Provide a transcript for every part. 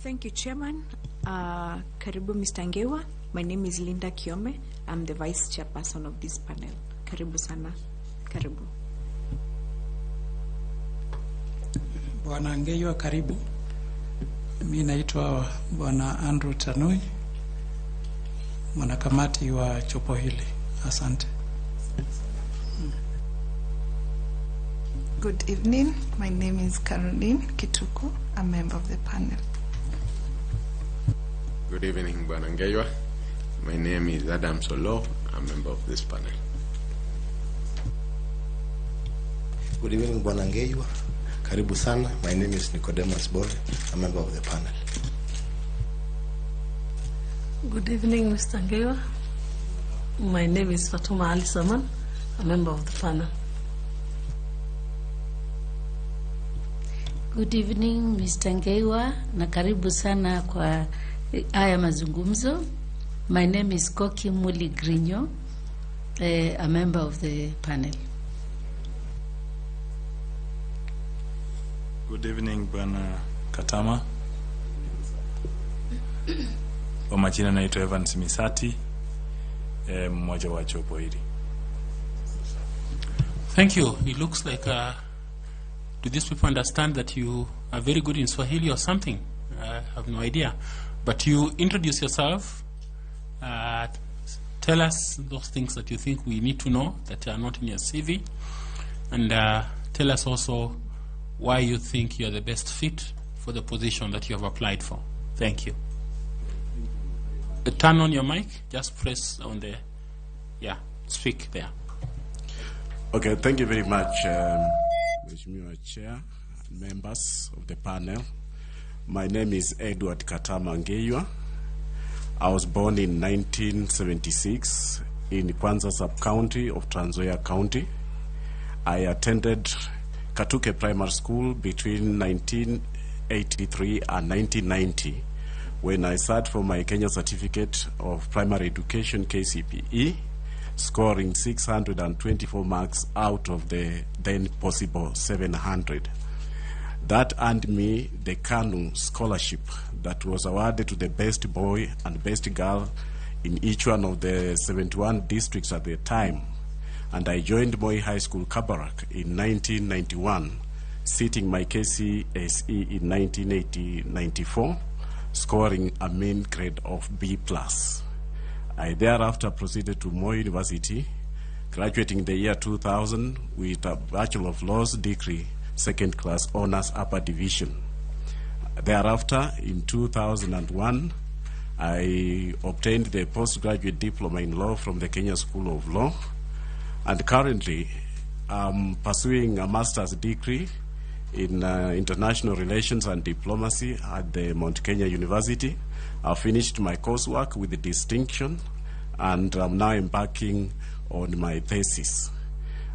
Thank you, Chairman. Karibu, Mr. Ngewa. My name is Linda Kiome. I'm the Vice Chairperson of this panel. Karibu sana. Karibu. Bwana Ngewa, karibu. Mimi naitwa Bwana Andrew Tanui, mwanakamati wa chopo hili. Asante. Good evening. My name is Caroline Kituku, a member of the panel. Good evening, Bwana Ngewa. My name is Adam Solo, a member of this panel. Good evening, Bwana Ngewa. Karibu sana. My name is Nicodemus Bole, a member of the panel. Good evening, Mr. Ngewa. My name is Fatuma Ali Saman, a member of the panel. Good evening, Mr. Ngewa, na karibu sana kwa haya mazungumzo. My name is Koki Muli Grinyo, a member of the panel. Good evening, Bwana Katama. Kwa majina naitwa Evans Misati, mmoja wa chopo hili. Thank you. It looks like do these people understand that you are very good in Swahili or something? I have no idea. But you introduce yourself. Tell us those things that you think we need to know that are not in your CV. And tell us also why you think you are the best fit for the position that you have applied for. Thank you. Turn on your mic. Just press on the... Yeah, speak there. Okay, thank you very much, Mheshimiwa Chair, members of the panel. My name is Edward Katama Ngewa. I was born in 1976 in Kwanza sub-county of Trans Nzoia County. I attended Katuke Primary School between 1983 and 1990 when I sat for my Kenya Certificate of Primary Education, KCPE, scoring 624 marks out of the then possible 700. That earned me the KANU scholarship that was awarded to the best boy and best girl in each one of the 71 districts at the time. And I joined Moi High School, Kabarak in 1991, sitting my KCSE in 1994, scoring a mean grade of B+. I thereafter proceeded to Moi University, graduating the year 2000 with a Bachelor of Laws degree, second class honors upper division. Thereafter, in 2001, I obtained the postgraduate diploma in law from the Kenya School of Law, and currently I'm pursuing a master's degree in international relations and diplomacy at the Mount Kenya University. I finished my coursework with distinction, and I'm now embarking on my thesis.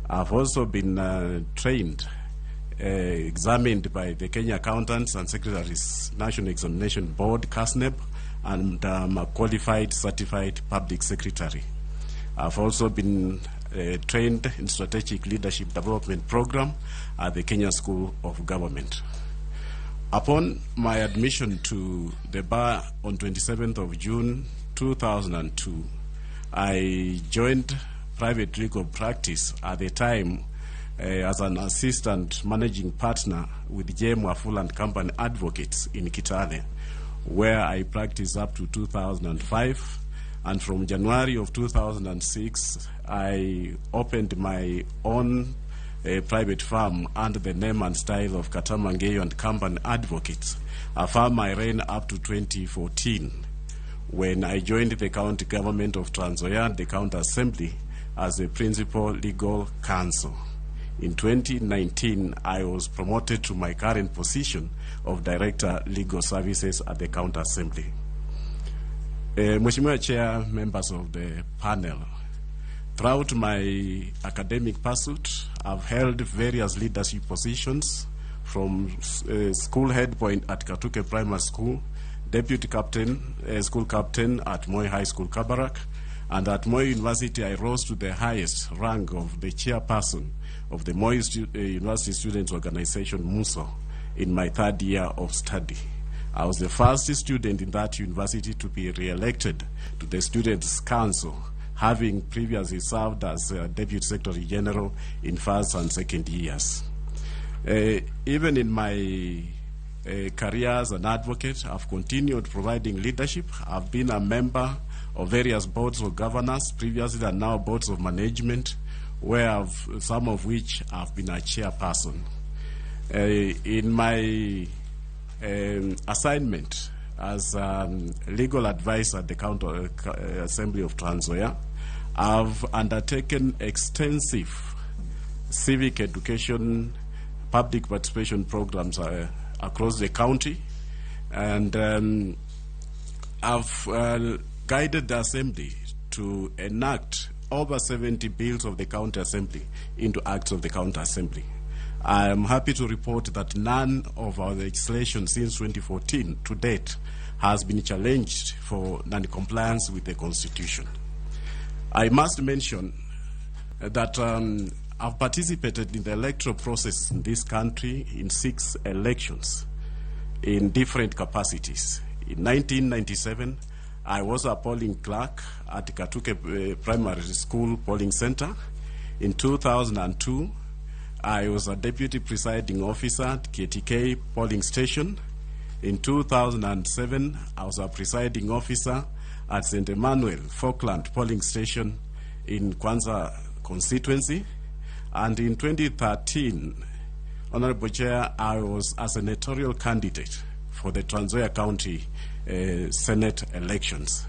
I've also been trained, examined by the Kenya Accountants and Secretaries National Examination Board, KASNEB, and I'm a qualified certified public secretary. I've also been trained in strategic leadership development program at the Kenya School of Government. Upon my admission to the bar on 27th of June 2002, I joined private legal practice at the time as an assistant managing partner with J. Mwafula and Company Advocates in Kitale, where I practiced up to 2005. And from January of 2006, I opened my own private firm under the name and style of Katama Ngewa and Company Advocates, a firm I ran up to 2014, when I joined the county government of Trans Nzoia, the county assembly, as a principal legal counsel. In 2019, I was promoted to my current position of Director Legal Services at the county assembly. Mheshimiwa Chair, members of the panel, throughout my academic pursuit, I've held various leadership positions, from school head point at Katuke Primary School, deputy captain, school captain at Moi High School, Kabarak, and at Moi University I rose to the highest rank of the chairperson of the Moi University Students Organization, MUSO, in my third year of study. I was the first student in that university to be re-elected to the Students' Council, having previously served as Deputy Secretary General in first and second years. Even in my career as an advocate, I've continued providing leadership. I've been a member of various boards of governors previously and now boards of management, where some of which I've been a chairperson. In my assignment as legal advisor at the County Assembly of Trans Nzoia, I've undertaken extensive civic education, public participation programs across the county, and I've guided the Assembly to enact over 70 bills of the County Assembly into acts of the County Assembly. I am happy to report that none of our legislation since 2014 to date has been challenged for non-compliance with the Constitution. I must mention that I've participated in the electoral process in this country in 6 elections in different capacities. In 1997, I was a polling clerk at Katuke Primary School Polling Center. In 2002, I was a deputy presiding officer at KTK Polling Station. In 2007, I was a presiding officer at St. Emmanuel Falkland Polling Station in Kwanza constituency. And in 2013, Honorable Chair, I was a senatorial candidate for the Trans Nzoia County Senate elections.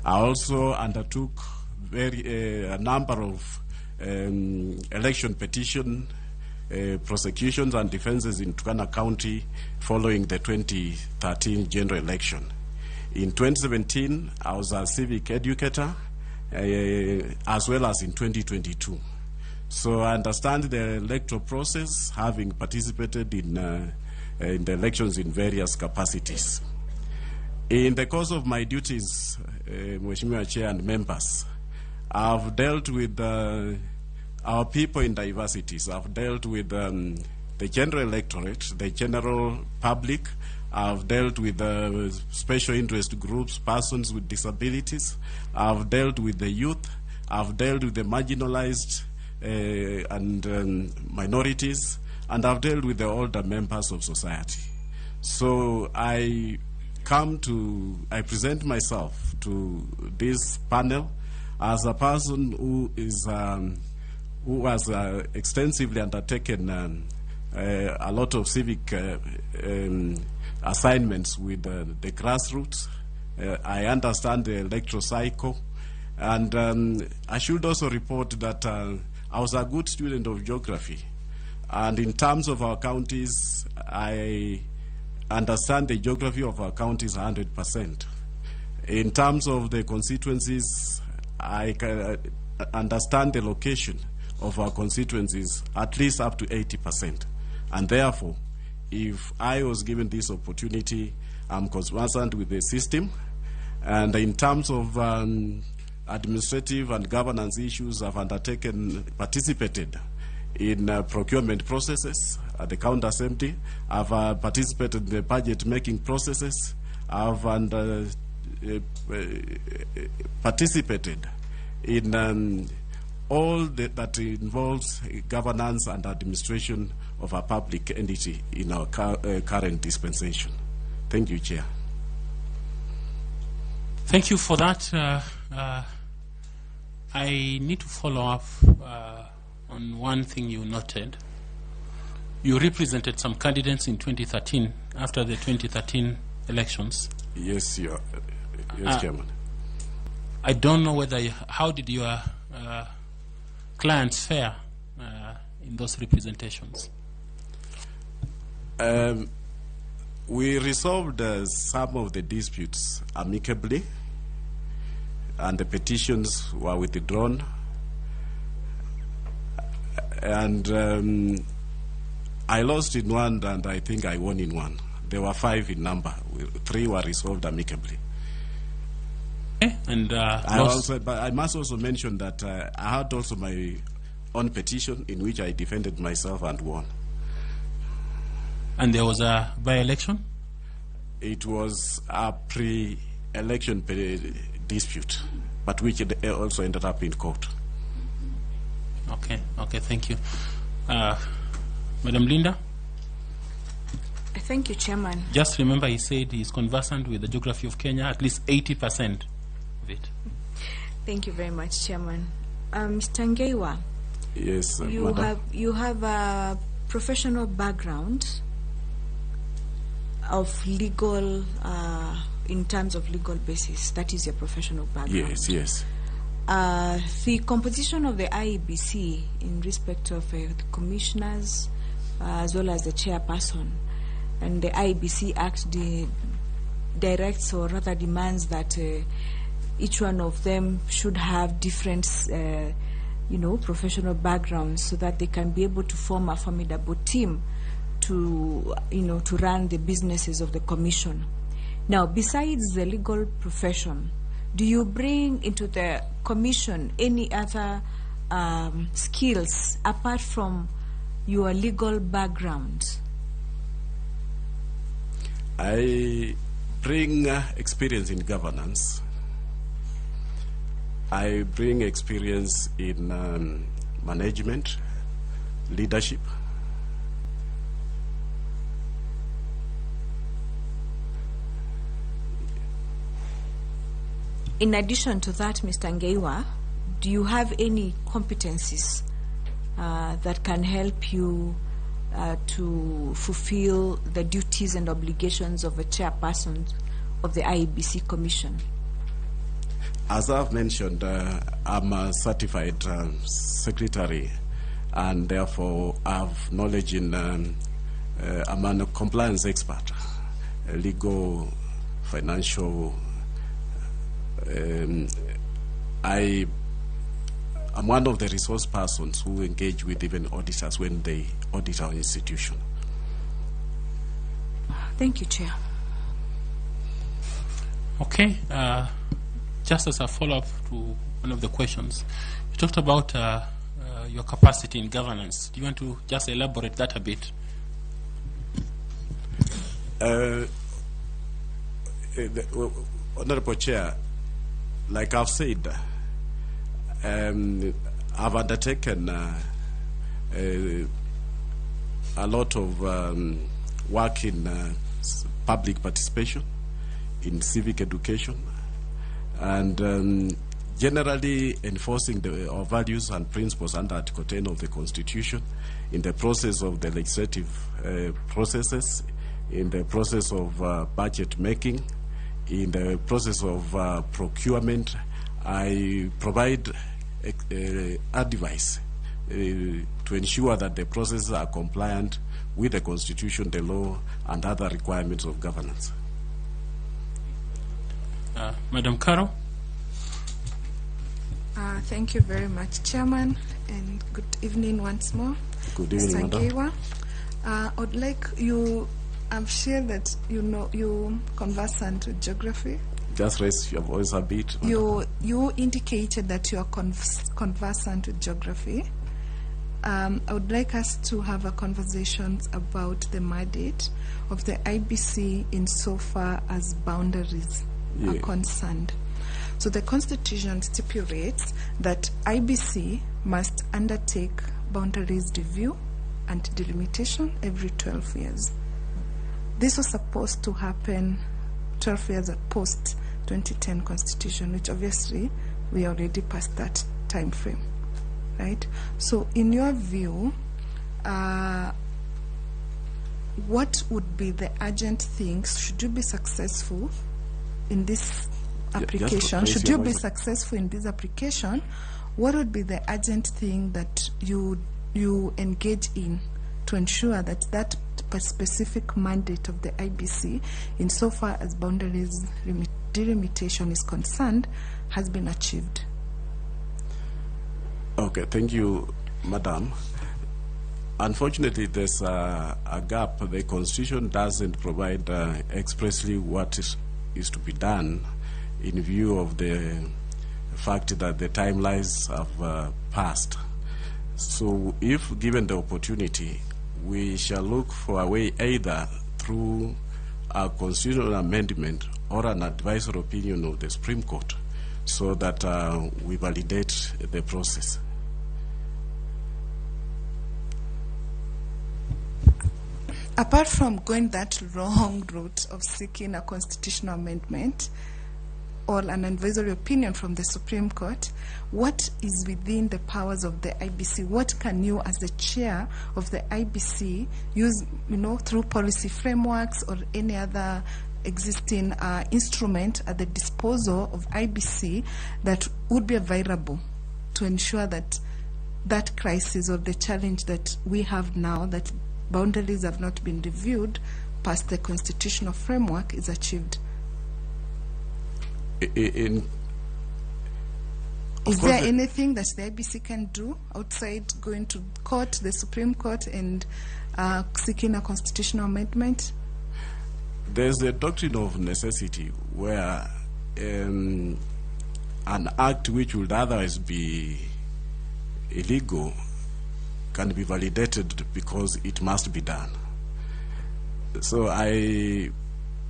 I also undertook a number of election petition prosecutions and defenses in Turkana County following the 2013 general election. In 2017, I was a civic educator, as well as in 2022. So I understand the electoral process, having participated in the elections in various capacities. In the course of my duties, Mheshimiwa Chair and members, I've dealt with our people in diversities. I've dealt with the general electorate, the general public. I've dealt with special interest groups, persons with disabilities. I've dealt with the youth. I've dealt with the marginalized and minorities. And I've dealt with the older members of society. So I present myself to this panel as a person who has extensively undertaken a lot of civic assignments with the grassroots. I understand the electoral cycle, and I should also report that I was a good student of geography, and in terms of our counties, I understand the geography of our counties 100%. In terms of the constituencies, I understand the location of our constituencies at least up to 80%. And therefore, if I was given this opportunity, I'm concerned with the system. And in terms of administrative and governance issues, I've participated in procurement processes at the County Assembly. I've participated in the budget making processes. I've participated in all that involves governance and administration of a public entity in our current dispensation. Thank you, Chair. Thank you for that. I need to follow up on one thing you noted. You represented some candidates in 2013 after the 2013 elections. Yes, Chairman. I don't know how did your clients fare in those representations? We resolved some of the disputes amicably, and the petitions were withdrawn. And I lost in one, and I think I won in one. There were 5 in number. 3 were resolved amicably. And but I must also mention that I had also my own petition in which I defended myself and won. And there was a by-election? it was a pre-election dispute, but which also ended up in court. Okay, thank you. Madam Linda? Thank you, Chairman. Just remember, he said he's conversant with the geography of Kenya, at least 80% of it. Thank you very much, Chairman. Mr. Ngeiwa, yes, you have a professional background of legal, in terms of legal basis. That is your professional background. Yes. The composition of the IEBC in respect of the commissioners as well as the chairperson, and the IEBC Act directs, or rather demands, that each one of them should have different professional backgrounds so that they can be able to form a formidable team to run the businesses of the commission. Now, besides the legal profession, do you bring into the commission any other skills apart from your legal background? I bring experience in governance. I bring experience in management, leadership. In addition to that, Mr. Ngeiwa, do you have any competencies that can help you to fulfill the duties and obligations of a chairperson of the IEBC Commission? As I've mentioned, I'm a certified secretary, and therefore have knowledge in, I'm a compliance expert, legal, financial. I'm one of the resource persons who engage with even auditors when they audit our institution. Thank you, Chair. Okay, just as a follow-up to one of the questions, you talked about your capacity in governance. Do you want to just elaborate that a bit? Honorable Chair, like I've said, I've undertaken a lot of work in public participation, in civic education, and generally enforcing our values and principles under Article 10 of the Constitution, in the process of the legislative processes, in the process of budget making, in the process of procurement. I provide advice to ensure that the processes are compliant with the Constitution, the law, and other requirements of governance. Madam Carol? Thank you very much, Chairman, and good evening once more. Good evening, Madam. I'd like you, I'm sure that you conversant with geography. Just raise your voice a bit. You indicated that you are conversant with geography. I would like us to have a conversation about the mandate of the IBC insofar as boundaries are concerned. So the Constitution stipulates that IBC must undertake boundaries review and delimitation every 12 years. This was supposed to happen 12 years post 2010 Constitution, which obviously we already passed that time frame, right? So in your view, what would be the urgent things? Should you be successful in this application? Should you be successful in this application? What would be the urgent thing that you engage in to ensure that that specific mandate of the IBC, insofar as boundaries delimitation is concerned, has been achieved? Okay, thank you, Madam. Unfortunately, there's a gap. The Constitution doesn't provide expressly what is to be done in view of the fact that the timelines have passed. So if given the opportunity, we shall look for a way either through a constitutional amendment or an advisory opinion of the Supreme Court so that we validate the process. Apart from going that long route of seeking a constitutional amendment or an advisory opinion from the Supreme Court, what is within the powers of the IEBC? What can you, as the chair of the IEBC, use, through policy frameworks or any other existing instrument at the disposal of IEBC that would be available to ensure that that crisis or the challenge that we have now, that boundaries have not been reviewed past the constitutional framework, is achieved? Is there anything that the IEBC can do outside going to court, the Supreme Court, and seeking a constitutional amendment? There's the doctrine of necessity where an act which would otherwise be illegal can be validated because it must be done. So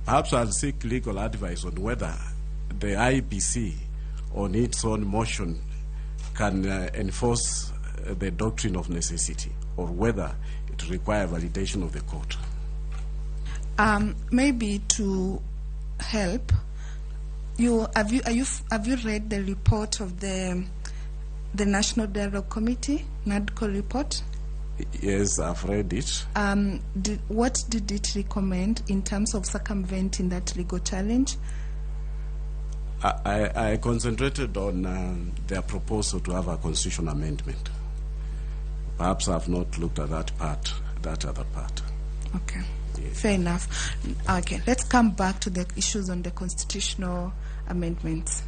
perhaps I'll seek legal advice on whether the IEBC on its own motion can enforce the doctrine of necessity, or whether it requires validation of the court. Maybe to help, have you read the report of the National Dialogue Committee, NADCO report? Yes, I've read it. What did it recommend in terms of circumventing that legal challenge? I concentrated on their proposal to have a constitutional amendment. Perhaps I've not looked at that other part. Okay, fair enough. Okay, let's come back to the issues on the constitutional amendments.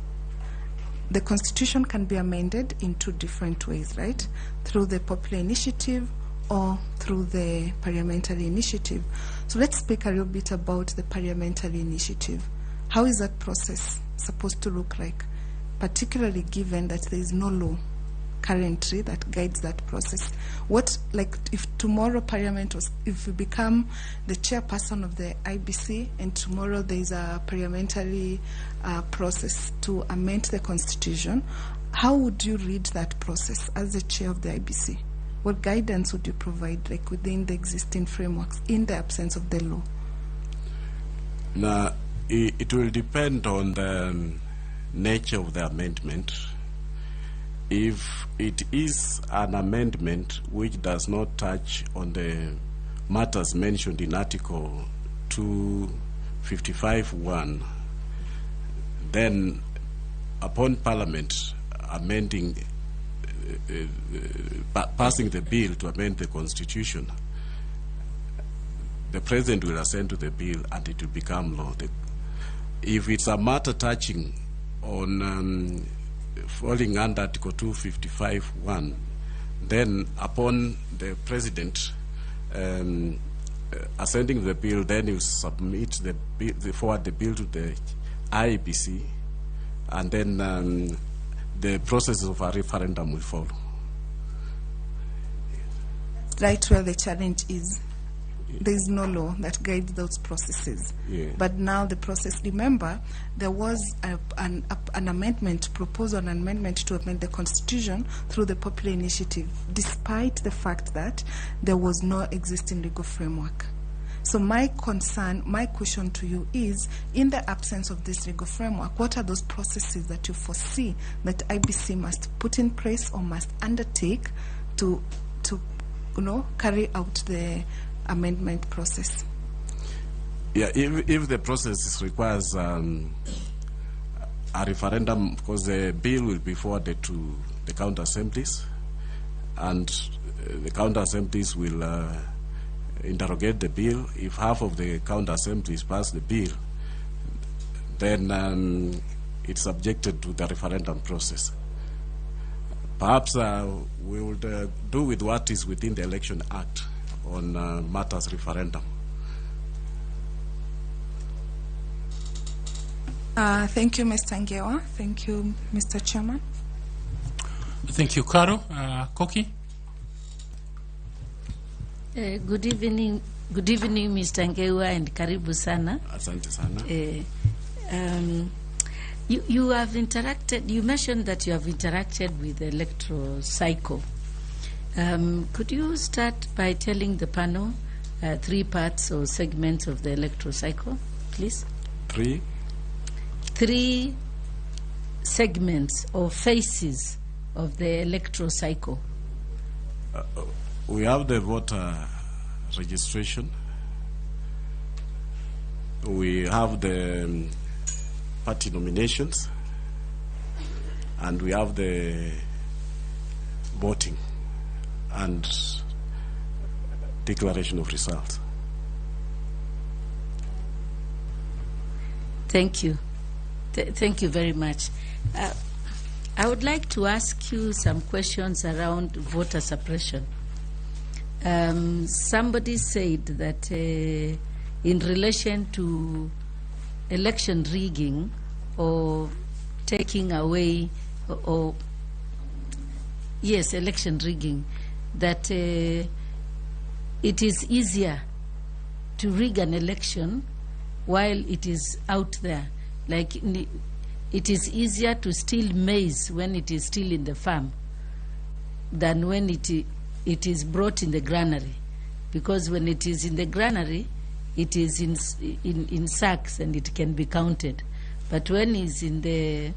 The Constitution can be amended in two different ways, right? Through the popular initiative or through the parliamentary initiative. So let's speak a little bit about the parliamentary initiative. How is that process supposed to look like, particularly given that there is no law currently that guides that process? If tomorrow Parliament if you become the chairperson of the IEBC and tomorrow there is a parliamentary process to amend the Constitution, how would you read that process as the chair of the IEBC? What guidance would you provide, within the existing frameworks, in the absence of the law? Now, it will depend on the nature of the amendment. If it is an amendment which does not touch on the matters mentioned in Article 255(1), then upon Parliament amending, passing the bill to amend the Constitution, the President will assent to the bill and it will become law. If it's a matter touching on falling under Article 255(1), then upon the President assenting the bill, then you submit forward the bill to the IEBC, and then the process of a referendum will follow. Right where the challenge is. There is no law that guides those processes. Yeah. But now the process, remember, there was an amendment, proposal, an amendment to amend the Constitution through the popular initiative, despite the fact that there was no existing legal framework. So my question to you is, in the absence of this legal framework, what are those processes that you foresee that IEBC must put in place or must undertake to carry out the amendment process? Yeah, if the process requires a referendum, because the bill will be forwarded to the county assemblies, and the county assemblies will interrogate the bill. If half of the county assemblies pass the bill, then it's subjected to the referendum process. Perhaps we would do with what is within the Election Act on matters referendum. Thank you, Mr. Ngewa. Thank you, Mr. Chairman. Thank you, Caro. Koki? Good evening, Good evening, Mr. Ngewa, and karibu sana. Asante sana. You have interacted, you mentioned that you have interacted with the electoral cycle. Could you start by telling the panel 3 parts or segments of the electoral cycle, please? 3 segments or phases of the electoral cycle. We have the voter registration. We have the party nominations, and we have the voting and declaration of results. Thank you. Thank you very much. I would like to ask you some questions around voter suppression. Somebody said that in relation to election rigging or taking away election rigging, that it is easier to rig an election while it is out there. Like it is easier to steal maize when it is still in the farm than when it is brought in the granary, because when it is in the granary, it is in sacks and it can be counted. But when it's in the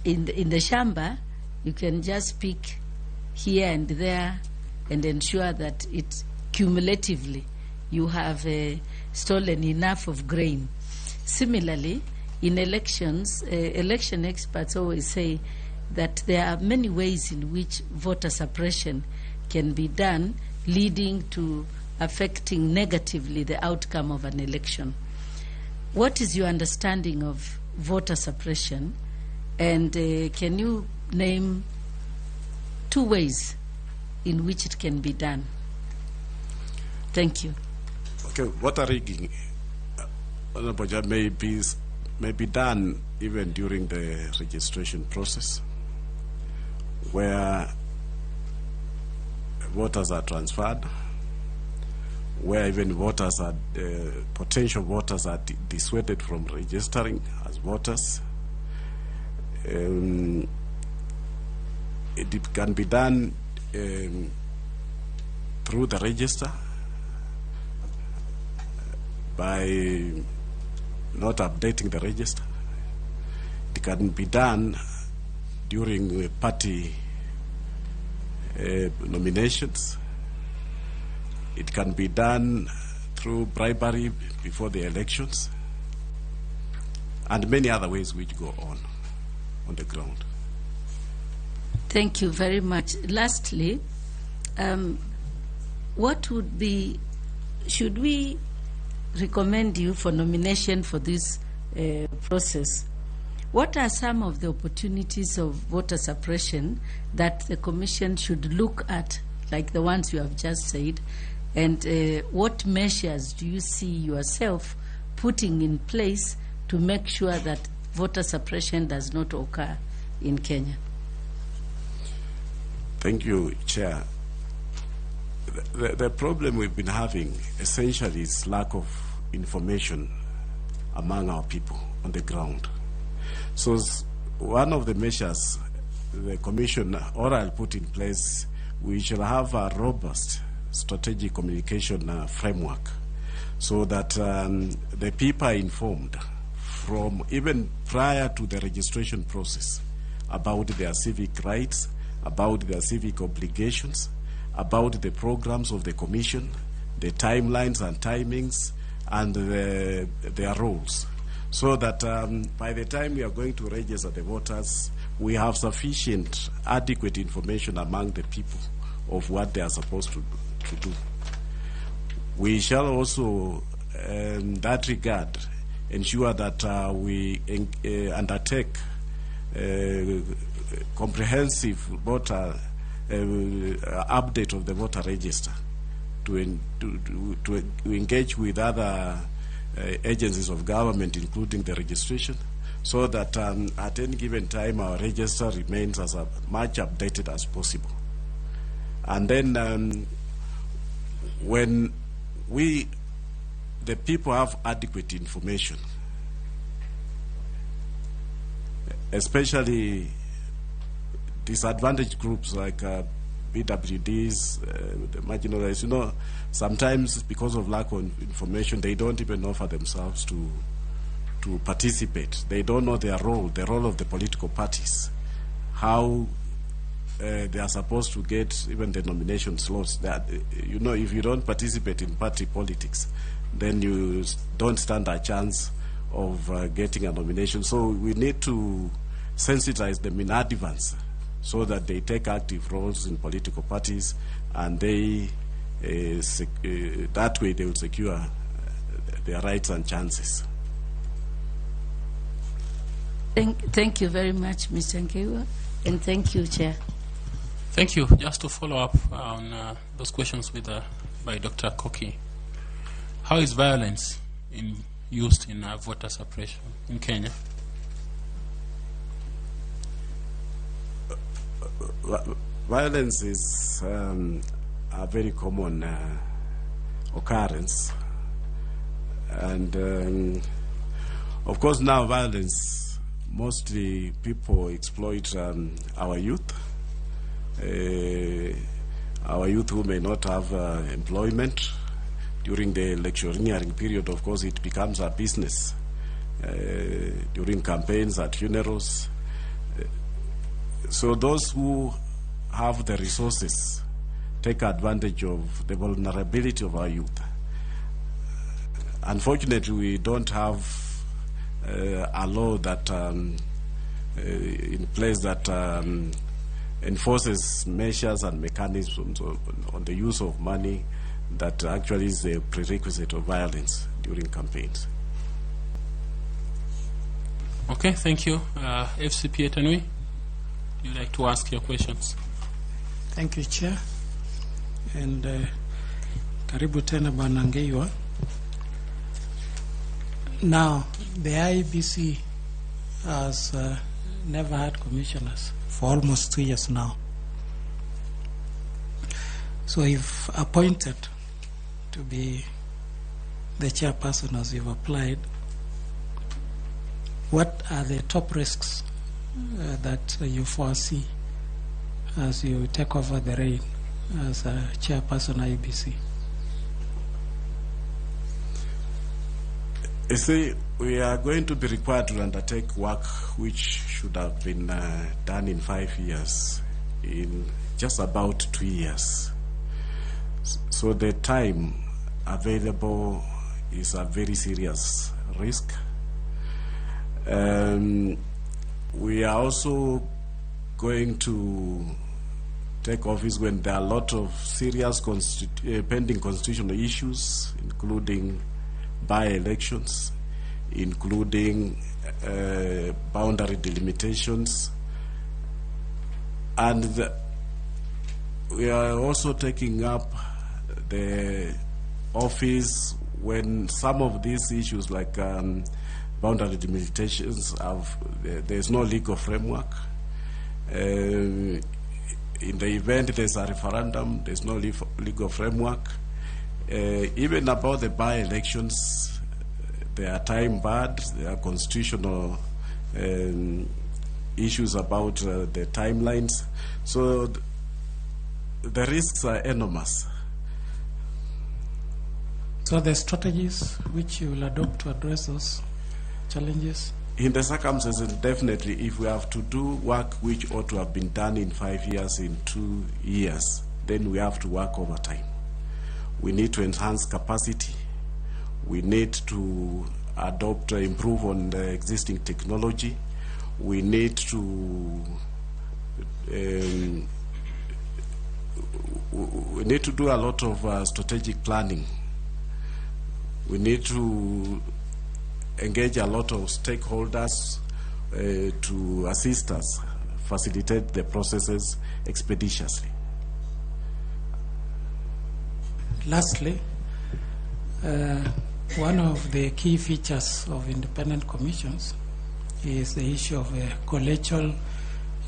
shamba, you can just pick here and there and ensure that it cumulatively you have stolen enough of grain. Similarly, in elections, election experts always say that there are many ways in which voter suppression can be done, leading to affecting negatively the outcome of an election. What is your understanding of voter suppression? And can you name 2 ways in which it can be done? Thank you. Okay, voter rigging may be done even during the registration process, where voters are transferred, where even voters are potential voters are dissuaded from registering as voters. It can be done through the register by not updating the register. It can be done during party nominations. It can be done through bribery before the elections, and many other ways which go on the ground. Thank you very much. Lastly, what would be, should we recommend you for nomination for this process? What are some of the opportunities of voter suppression that the Commission should look at, like the ones you have just said, and what measures do you see yourself putting in place to make sure that voter suppression does not occur in Kenya? Thank you, Chair. The problem we've been having essentially is lack of information among our people on the ground. So one of the measures the Commission or I'll put in place, we shall have a robust strategic communication framework so that the people are informed from even prior to the registration process about their civic rights, about their civic obligations, about the programs of the Commission, the timelines and timings, and their roles, so that by the time we are going to register the voters, we have sufficient, adequate information among the people of what they are supposed to do. We shall also, in that regard, ensure that we undertake comprehensive voter update of the voter register to engage with other agencies of government, including the registration, so that at any given time our register remains as much updated as possible. And then when the people have adequate information, especially disadvantaged groups like BWDs, the marginalized. You know, sometimes because of lack of information, they don't even offer themselves to participate. They don't know their role, the role of the political parties, how they are supposed to get even the nomination slots. That, you know, if you don't participate in party politics, then you don't stand a chance of getting a nomination. So we need to sensitize them in advance so that they take active roles in political parties, and they that way they will secure their rights and chances. Thank you very much, Mr. Nkeiwa, and thank you, Chair. Thank you. Just to follow up on those questions with by Dr. Koki, how is violence used in voter suppression in Kenya? Violence is a very common occurrence, and of course now violence, mostly people exploit our youth. Our youth who may not have employment. During the electioneering period, of course, it becomes a business. During campaigns, at funerals. So those who have the resources take advantage of the vulnerability of our youth. Unfortunately, we don't have a law that in place that enforces measures and mechanisms on the use of money that actually is a prerequisite of violence during campaigns. Okay, thank you. FCP Etanui, you'd like to ask your questions? Thank you, Chair. And karibu tena Bwana Nkeiwa. Now, the IEBC has never had commissioners for almost 2 years now. So if appointed to be the chairperson as you've applied, what are the top risks that you foresee as you take over the reign as a chairperson IEBC? You see, we are going to be required to undertake work which should have been done in 5 years, in just about 2 years. So the time available is a very serious risk. We are also going to take office when there are a lot of serious pending constitutional issues, including by-elections, including boundary delimitations, and we are also taking up the office when some of these issues like boundary delimitations there's no legal framework. In the event there's a referendum, there's no legal framework. Even about the by-elections, they are time-barred, there are constitutional issues about the timelines. So the risks are enormous. So the strategies which you will adopt to address those challenges? In the circumstances, definitely, if we have to do work which ought to have been done in 5 years, in 2 years, then we have to work overtime. We need to enhance capacity. We need to improve on the existing technology. We need to do a lot of strategic planning. We need to engage a lot of stakeholders to assist us, facilitate the processes expeditiously. Lastly, one of the key features of independent commissions is the issue of a collegial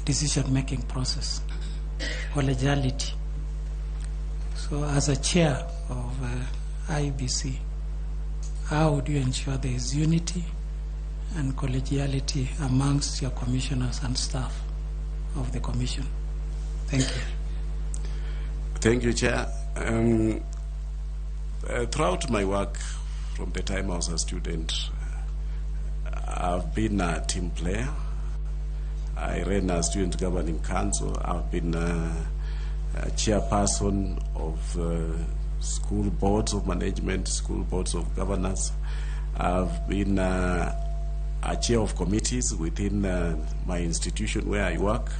decision-making process, collegiality. So as a chair of IEBC, how would you ensure there is unity and collegiality amongst your commissioners and staff of the commission? Thank you. Thank you, Chair. Throughout my work, from the time I was a student, I've been a team player. I ran a student governing council. I've been a chairperson of school boards of management, school boards of governance. I've been a chair of committees within my institution where I work.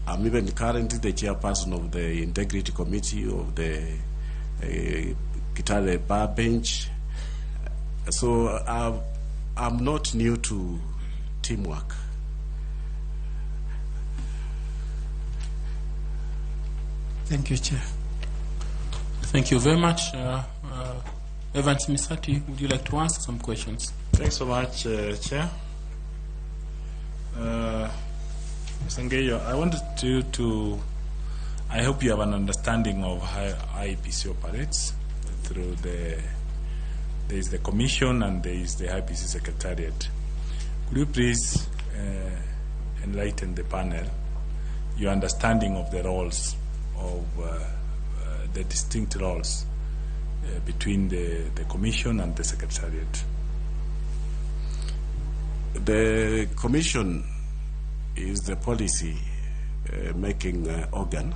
I'm even currently the chairperson of the integrity committee of the Kitale Bar Bench. So I'm not new to teamwork. Thank you, Chair. Thank you very much. Evans Misati, would you like to ask some questions? Thanks so much, Chair. Sangeyo, I wanted to I hope you have an understanding of how IEBC operates through there is the Commission and there is the IEBC Secretariat. Could you please enlighten the panel your understanding of the roles of the distinct roles between the Commission and the Secretariat? The Commission is the policy making organ.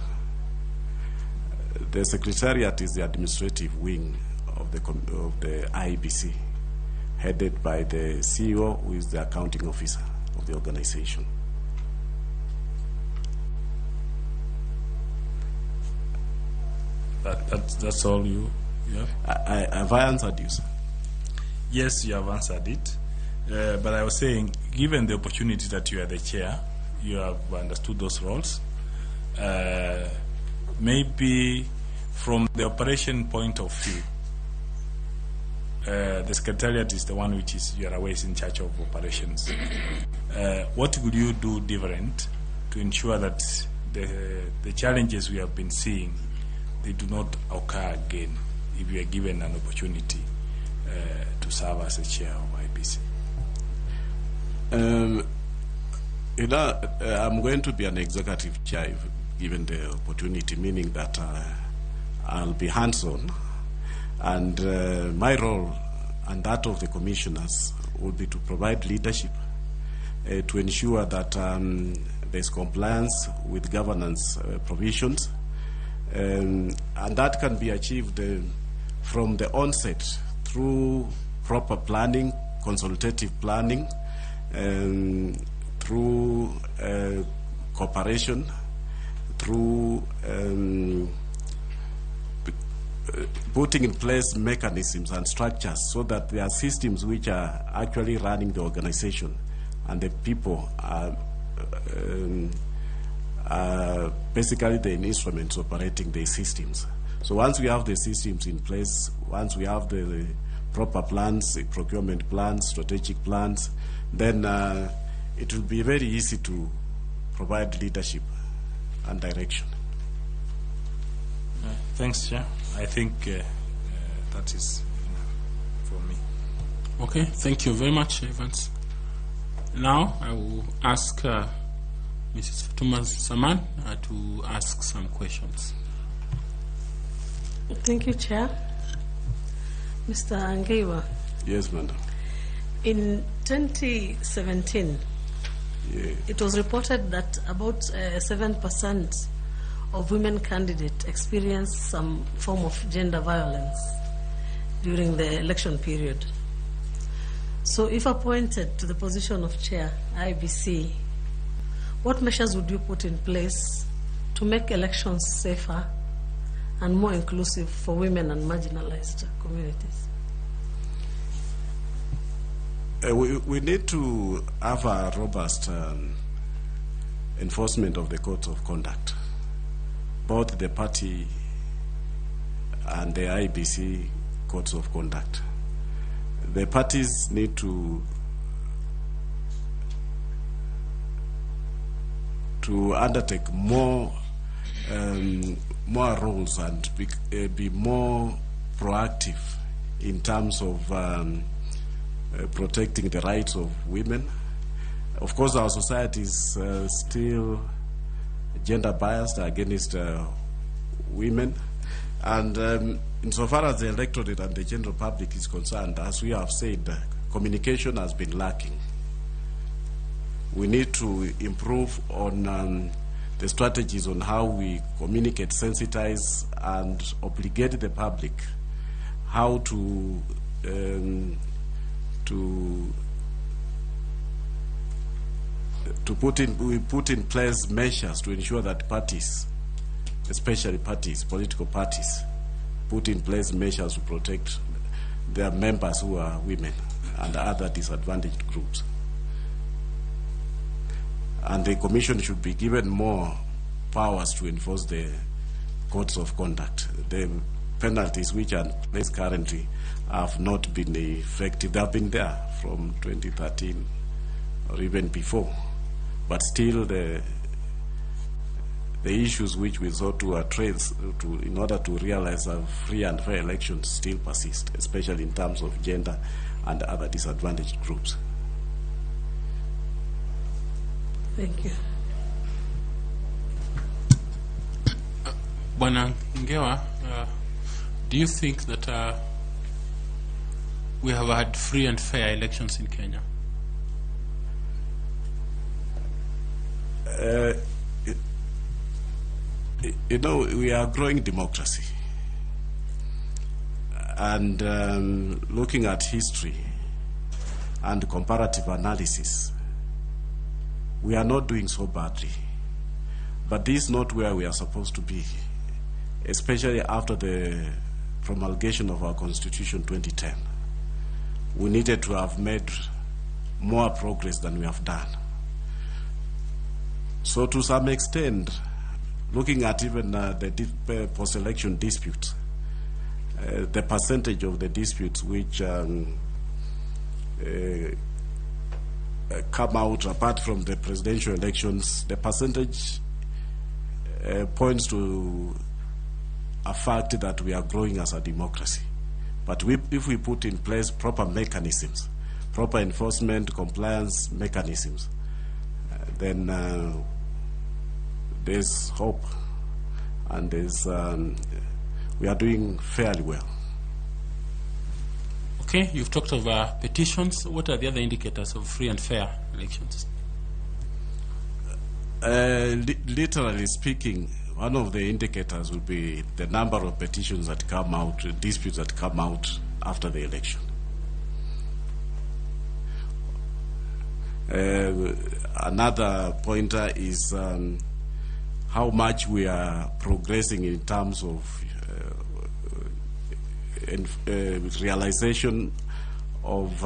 The Secretariat is the administrative wing of the IEBC, headed by the CEO, who is the accounting officer of the organization. That's all you have? Have I answered you, sir? Yes, you have answered it. But I was saying, given the opportunity that you are the chair, you have understood those roles. Maybe from the operation point of view, the Secretariat is the one which is, you are always in charge of operations. What would you do different to ensure that the challenges we have been seeing, they do not occur again if you are given an opportunity to serve as a chair of IEBC? I'm going to be an executive chair given the opportunity, meaning that I'll be hands-on, and my role and that of the commissioners will be to provide leadership to ensure that there's compliance with governance provisions, and that can be achieved from the onset through proper planning, consultative planning, through cooperation, through putting in place mechanisms and structures so that there are systems which are actually running the organization and the people are basically the instruments operating the systems. So once we have the systems in place, once we have the proper plans, the procurement plans, strategic plans, then it will be very easy to provide leadership and direction. Thanks, Chair. I think that is enough for me. Okay, thank you very much, Evans. Now I will ask Mrs. Fatuma Saman to ask some questions. Thank you, Chair. Mr. Angeiwa. Yes, madam. In 2017, it was reported that about 7% of women candidates experienced some form of gender violence during the election period. So if appointed to the position of chair, IEBC, what measures would you put in place to make elections safer and more inclusive for women and marginalized communities? We need to have a robust enforcement of the codes of conduct. Both the party and the IEBC codes of conduct. The parties need to undertake more more rules and be more proactive in terms of protecting the rights of women. Of course, our society is still gender biased against women, and insofar as the electorate and the general public is concerned, as we have said, communication has been lacking. We need to improve on the strategies on how we communicate, sensitize, and obligate the public how to put in place measures to ensure that parties, especially parties, political parties, put in place measures to protect their members who are women and other disadvantaged groups. And the Commission should be given more powers to enforce the codes of conduct. The penalties which are in place currently have not been effective. They have been there from 2013 or even before, but still the issues which we sought to address in order to realize a free and fair elections still persist, especially in terms of gender and other disadvantaged groups. Thank you. Bwana Ngewa, do you think that we have had free and fair elections in Kenya? You know, we are growing democracy, and looking at history and comparative analysis, we are not doing so badly. But this is not where we are supposed to be, especially after the promulgation of our Constitution 2010. We needed to have made more progress than we have done. So to some extent, looking at even the post-election disputes, the percentage of the disputes which come out apart from the presidential elections, the percentage points to a fact that we are growing as a democracy. But if we put in place proper mechanisms, proper enforcement, compliance mechanisms, then there's hope, and we are doing fairly well. Okay, you've talked of petitions. What are the other indicators of free and fair elections? Literally speaking, one of the indicators will be the number of petitions that come out, disputes that come out after the election. Another pointer is how much we are progressing in terms of realization of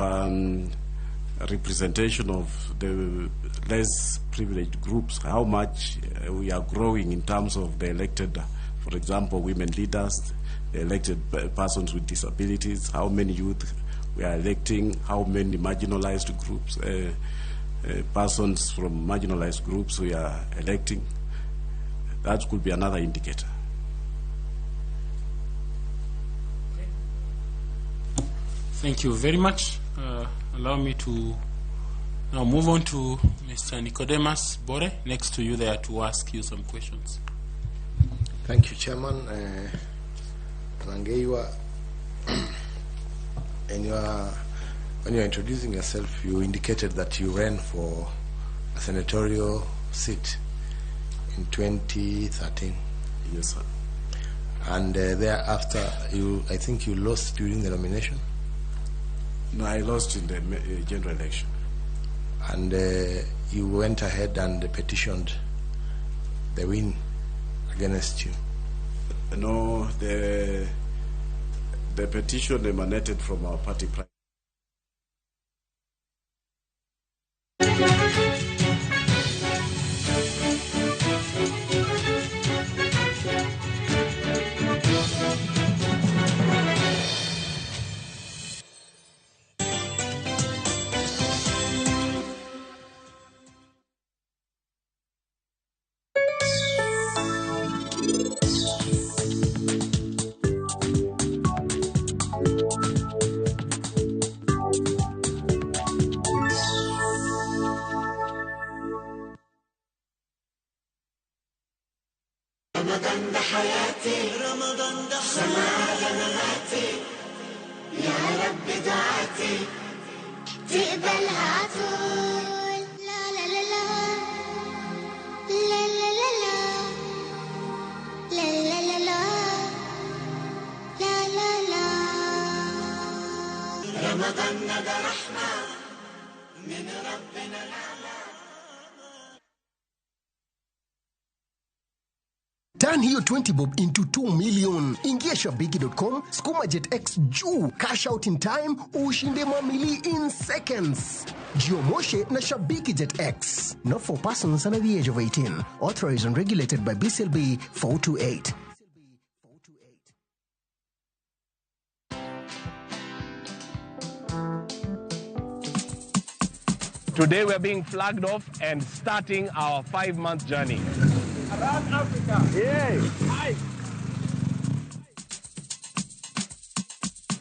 representation of the less privileged groups, how much we are growing in terms of the elected, for example, women leaders, the elected persons with disabilities, how many youth we are electing, how many marginalized groups, persons from marginalized groups we are electing. That could be another indicator. Thank you very much. Allow me to now move on to Mr. Nicodemus Bore, next to you there, to ask you some questions. Thank you, Chairman. Nangeiwa, when you are introducing yourself, you indicated that you ran for a senatorial seat in 2013. Yes, sir. And thereafter, I think you lost during the nomination? No, I lost in the general election. And you went ahead and petitioned the win against you? No, the petition emanated from our party. سماعتي يا رب دعاتي تقبلها طول لا لا لا لا لا لا لا لا لا لا لا لا لا لا رمضان ده رحمة من ربنا الأعلى. Turn hiyo 20 bob into 2 million. Ingia shabiki.com, skuma JetX juu, cash out in time, ushinde mamili in seconds. Jiomoshe na Shabiki JetX. Not for persons under the age of 18. Authorized and regulated by BCLB 428. Today we're being flagged off and starting our 5-month journey. Around Africa. Yay! Hi.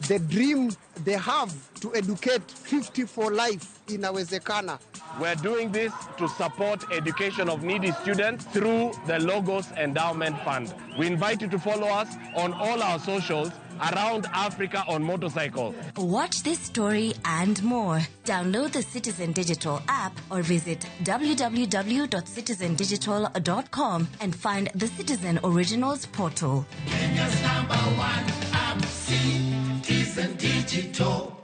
The dream they have to educate 50 for life inawezekana. We're doing this to support education of needy students through the Logos Endowment Fund. We invite you to follow us on all our socials around Africa on motorcycles. Watch this story and more. Download the Citizen Digital app or visit www.citizendigital.com and find the Citizen Originals portal. Kenya's #1 app, Citizen Digital.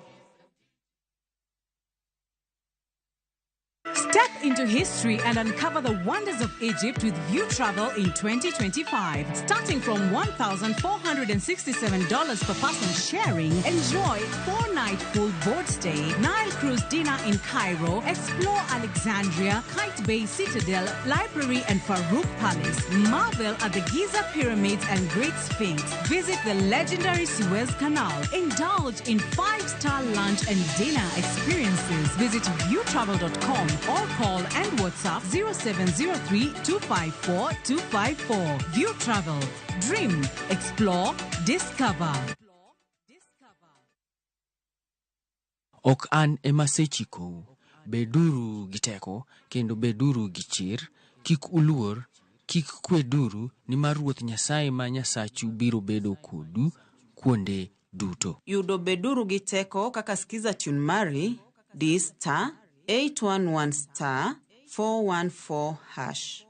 Step into history and uncover the wonders of Egypt with View Travel in 2025. Starting from $1,467 per person sharing, enjoy 4-night full board stay, Nile cruise dinner in Cairo, explore Alexandria, Kite Bay Citadel, Library and Farouk Palace, marvel at the Giza Pyramids and Great Sphinx, visit the legendary Suez Canal, indulge in 5-star lunch and dinner experiences. Visit viewtravel.com or call and WhatsApp 0703-254-254. View Travel. Dream, explore, discover. Ok an emasechiko. Beduru giteko, kendo beduru gichir, kik uluor, kik kweduru, nimar Ruoth Nyasaye ma Nyasachu biro bedo kodu kuonde duto. Yudo beduru giteko kaka skiza tune mari, di star 811 star 414 hash.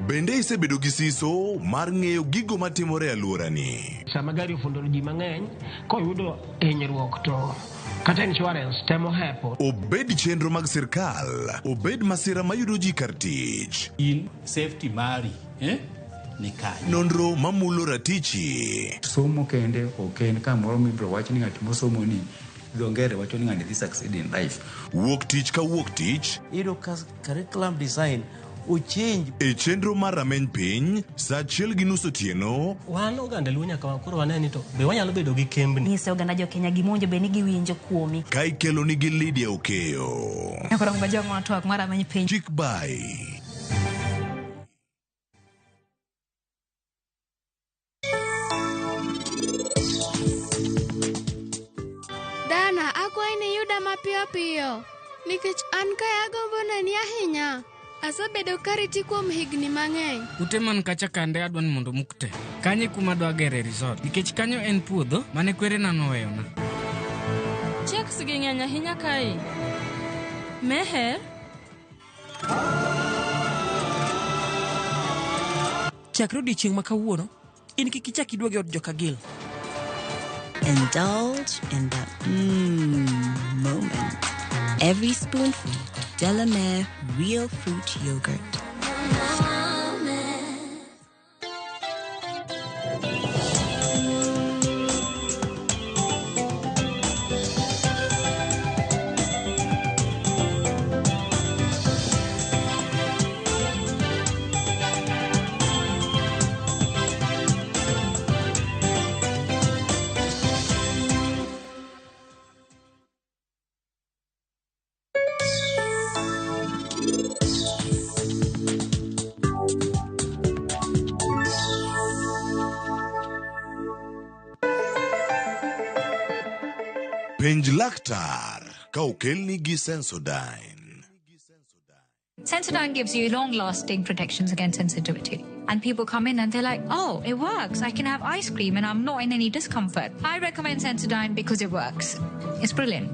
Bende isebedo gi siso mar ng'eyo gigo matimore alworani. Sama gari ofundo ji mang'eny, koyudo hinyruok to kata insurance temo hepo. Obed chenro mag sirkal, obed masira mayudo ji kar tich. In safety mari, Nonro mamulo ratichi. Somo kende oken kamoro mibro wach ni ng'at mosomo ni dongere wacho ni ng'ani this succeed in life. Wuok tich ka wuok tich. Curriculum design o change. E chenro mar rameny piny, sa 1:30 otieno. Wan oganda luo nyaka wakoro waneni to be wanyalo bedo gi kembni. Nyise oganda jo Kenya gimonjo be ni giwinjo kuomi. Ka ikelo ni gi Lydia Okeyo. Akoro ng'ajo ng'ato mar rameny piny. Chick bye. Dana, akwai ni yuda mapiyo piyo. Nikech an kaya agombo neni ahinya. Asabedo kariti kuom higni mang'eny. Ute man kacha kande adwan mondo mukte. Kanye kuma dwa gere resort. Nikech kanyo en puodho mane kwere nanoweyona. Checks gi ng'eny ahinya kae. Meher? Chakro odiochieng' ma kawuono, in kik ichak idwa gi od joka Gil. Indulge in that moment. Every spoonful of Delamere real fruit yogurt. Penj laktar ka okelni gi Sensodyne. Sensodyne gives you long-lasting protections against sensitivity. And people come in and they're like, oh, it works. I can have ice cream and I'm not in any discomfort. I recommend Sensodyne because it works. It's brilliant.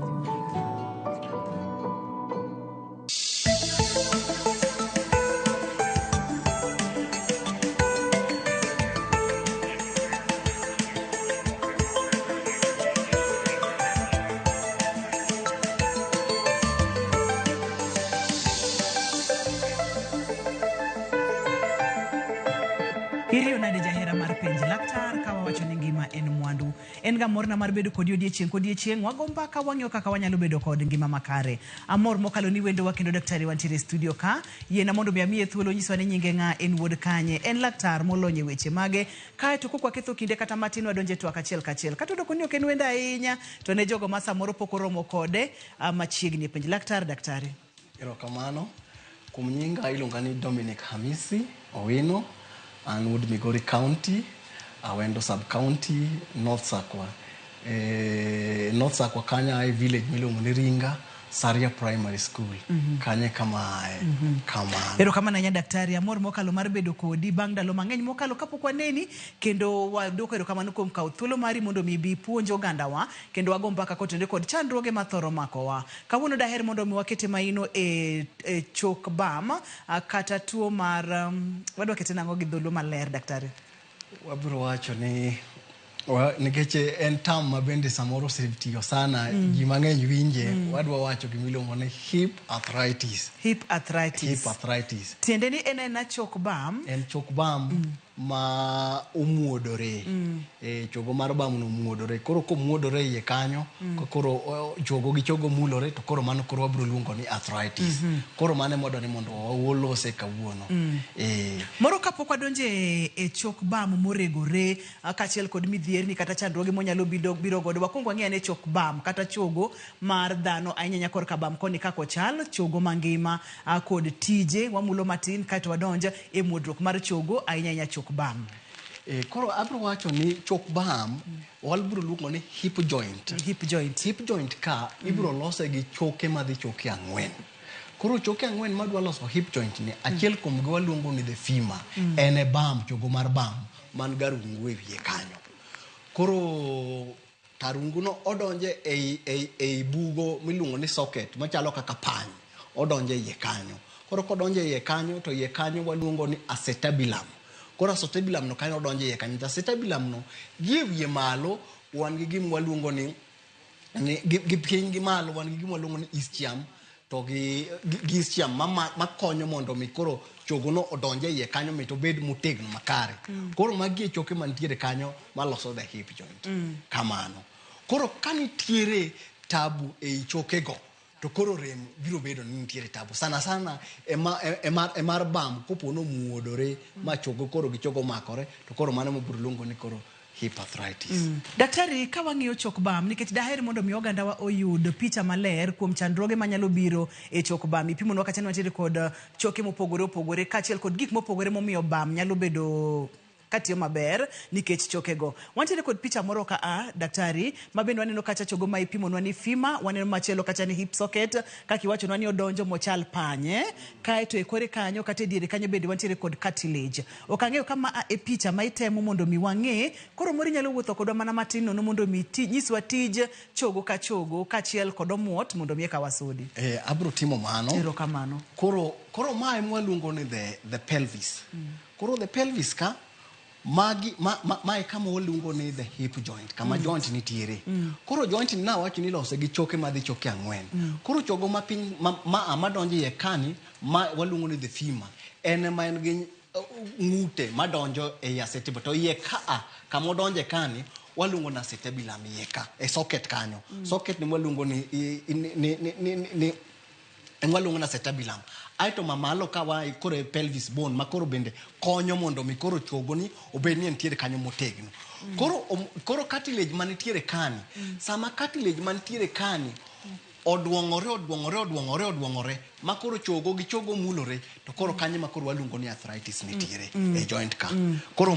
Irio nade jahera mar penj laktar kawa wacho ni ngima en mwandu. En ga morna mar bedo kod odiechieng' wago mbaka wang'yo kaka wanyalo bedo kod ngima makare. Amor mokalo ni wendo wa kendo daktari wantiere studio ka. Yena mondo mi amiye thuolo nyiswa ni nyinge ng'a en wuod kanye. En laktar molonye weche mage. Kae to kokwa ketho kinde kata matin wadonje twak achiel kachiel. Kata doko ni ok en wenda ahinya to ne jogo ma samoro pok oromo kode machiegni penj daktari. Erokamano. Kuom nyinga iluonga ni Dominic Hamisi Owino. And Wood Migori County, Awendo Sub-County, North Sakwa. North Sakwa Kanya village milo muniringa, Saria Primary School. Kanya kama Pero kama nanya daktari amor mokalo mar bedo kodi bang dalo mang'eny mokalo kapok waneni kendo wadoko erokamano kuom kawo thuolo mari mondo mi bi puonjo ogandawa kendo wago mbaka kotende kod chandruoge mathoro makowa. Kawuono daher mondo mi wakete maino e chok bam kata tuo mar wadwa kete nango gi dholo maler daktari. Wabiro wacho ni nikech en tam mabende samoro setiyo sana ji mang'eny winje wadwa wacho gimiluongo ni hip arthritis. Tiende ni en chok bam. En chok bam ma omuodore. Chogo mar bam no omuodore. Koro komuodore iye kanyo, koro chogo gi chogo mulore to koro mano koro wabiro luongo ni arthritis. Koro mane modo ni mondo wolose kawuono. Moro kapok wadonje e chok bam moregore kachiel kod midhier ni kata chandruoge monyalo biro godo wakuongo ng'e ne chok bam kata chogo mar dhano ahinya kor ka bam koni kako chal chogo mangima kod tije wamulo matin kaito wadonja e muodruok mar chogo ahinya chok bam. Koro abro wacho ni chok bam walbro luongo ni hip joint. Hip joint ka ibro lose gi choke madhi choke ang'wen. Koro choke ang'wen madwa loso hip joint ni achiel kuom gi waluongo ni the femur. En e bam chogo mar bam man garungu e wiye kanyo. Koro tarungu no odonje ei bugo miluongo ni socket machalo kaka pany. Odonje iye kanyo. Koro kodonje iye kanyo to iye kanyo waluongo ni acetabulum. Koro acetabulum no kanyo odonje iye kanyo. Acetabulum no gi wiye malo wan gi gim waluongo ni gi piny gi malo wan gi gim waluongo ni ischium to gi ischium makonyo mondo mi koro chogo no odonje iye kanyo mi to bed motegno makare. Koro magi choke mantiere kanyo maloso the hip joint. Kamano. Koro kanitiere tabu ei choke go to koro rem biro bedo ni nitiere tabu sana emar bam kopono muodore ma chogo koro gi chogo makore to koro mano mobiro luongo ni koro hip arthritis. Daktari ka wang'iyo chok bam nikech daher mondo mi ogandawa oyud picha maler kuom chandruoge manyalo biro e chok bam ipimonwa kata nitiere kod choke mopogore kachiel kod gik mopogore momiyo bam nyalo bedo katiyo maber nikech chokego. Wantiere kod picha moro ka daktari mabende waneno kacha chogo ma ipimonwa ni femur waneno machielo kacha ni hip socket kakiwachonwa ni odonjo mochal panye kaeto e kore kanyo kata e diere kanyo bende wantiere kod cartilage. Okang'eyo kama e picha ma itemo mondo mi wang'e koro mori nyalo wuotho kodwa mana matin nono mondo mi nyiswa tij chogo ka chogo kachiel kod omuot mondo mi eka wasudi. Abro timo mano. Erokamano. Koro mae mwaluongo ni the pelvis. Koro the pelvis ka mae kama waluongo ni the hip joint kama joint nitiere. Koro joint ni nawacho ni lose gi choke madhi choke ang'wen. Koro chogo ma piny madonjo iye kani ma waluongo ni the femur en ma en gi ng'ute madonjo e acetabulum to iye kama odonje kani waluongo na acetabulum iye ka e socket kanyo. Socket ni waluongo ni waluongo na acetabulum. Aito mamalo kawa koro pelvis bone makoro bende konyo mondo mi koro chogo ni obed ni entiere kanyo motegno. Koro cartilage manitiere kani sama cartilage manitiere kani oduongore makoro chogo gi chogo mulore to koro kanyo makoro waluongo ni arthritis nitiere e joint ka. Koro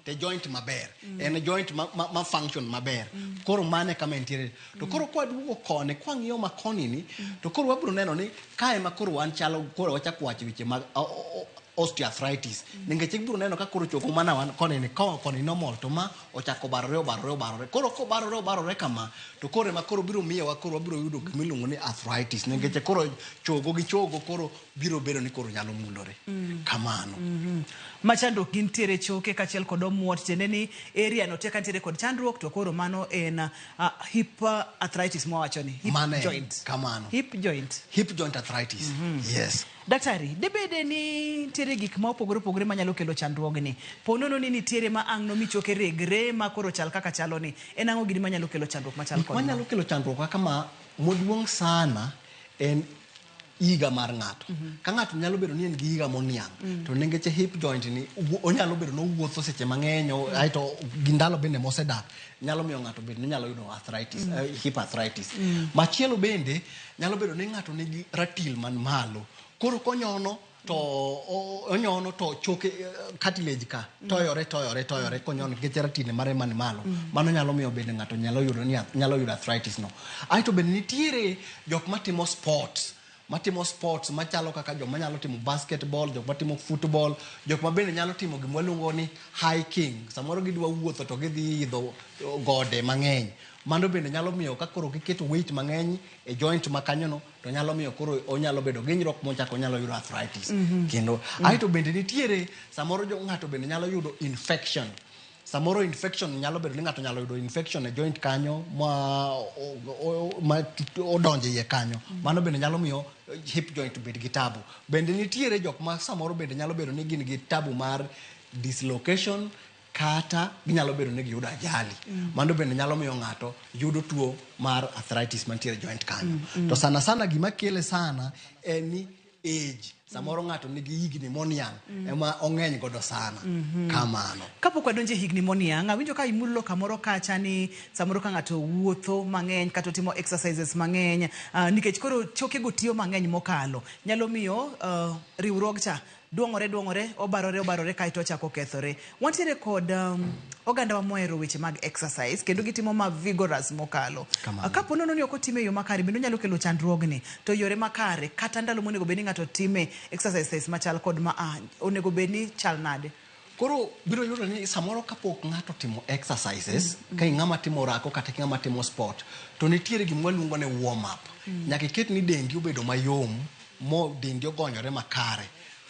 te joint maber en joint ma function maber koro mane kama entiere to koro kwa duogo kone kwa ng'iyo ma koni ni to koro wabro neno ni kae ma koro wan chalo koro wachako wacho weche mag osteoarthritis ningeche biro neno ka koro choko mana wan koni ni koni normal to ma ochako barore koro ko barore kama to koro ma koro biro miyo wa koro biro yudo gimiluongo ni arthritis ningeche koro chogo koro biro bedo ni koro nyalo mulore kamano machando gintiere choke kachiel kod omuot tiende ni area no teka ntiere kod chandruok to koro mano en hip arthritis mwawacho ni hip joint kamano hip joint arthritis yes daktari debede ni tiere gik ma opogore manyalo kelo chandruogni ponono ni nitiere ma ang'no michoke regre ma koro chal kaka chalo ni en ang'o gini manyalo kelo chandruok machal kod manyalo kelo chandruok kama moduong' sana en iga mar ng'ato ka ng'ato nyalo bedo ni en gi iga moniang to ningeche hip joint ni onyalo bedo no wuotho seche mang'eny aito gindalo bende mosedak nyalo miyo ng'ato bedo ni nyalo yudo arthritis hip arthritis machielo bende nyalo bedo ni ng'ato nigi ratil man malo koro konyono to choke cartilage ka toyore konyono nikech ratile mare man malo mano nyalo miyo bende ng'ato nyalo yudo arthritis no aito bende nitiere jok matimo sports machalo kaka jok manyalo timo basketball, jok matimo football, jok ma bende nyalo timo gima waluongo ni hiking, samoro gidwa wuotho to gidhi idho gode mang'eny. Mano bende nyalo miyo ka koro giketo weight mang'eny e joint ma kanyono to nyalo miyo koro onyalo bedo ginyruok mochako nyalo yudo arthritis. Kendo aito bende nitiere samoro ng'ato bende nyalo yudo infection. Samoro infection nyalo bedo ni ng'ato nyalo yudo infection e joint kanyo ma odonje iye kanyo. Mano bende nyalo miyo hip joint bed gi tabu. Bende nitiere jok ma samoro bende nyalo bedo ni gin gi tabu mar dislocation kata ginyalo bedo ni giyudo ajali. Mano bende nyalo miyo ng'ato yudo tuo mar arthritis mantiere joint kanyo. To sana gima kele sana en ni age. Samoro ng'ato nigi higni moniang ema ong'eny godo sana kamano. Kapok wadonje higni moniang, awinjo ka imulo kamoro kacha ni samoro ka ng'ato wuotho mang'eny kata timo exercises mang'eny nikech koro choke go tiyo mang'eny mokalo nyalo miyo riwruok cha duongore obarore kaito chako kethore. Wantiere kod oganda wa mohero weche mag exercise kendo gitimo ma vigorous mokalo. Kapo nono ni okotime yo makare bendo nyalo kelo chandruogni to yore makare kata ndalo monego beni ng'ato time exercises machal kod ma onego beni chal nade. Koro biro yudo ni samoro kapok ng'ato timo exercises ka ng'ama timo rako kata ng'ama timo sport to nitiere gima waluongo ni warm up. Nyaka iket ni dendi obedo mayom mo dendi ogonyore makare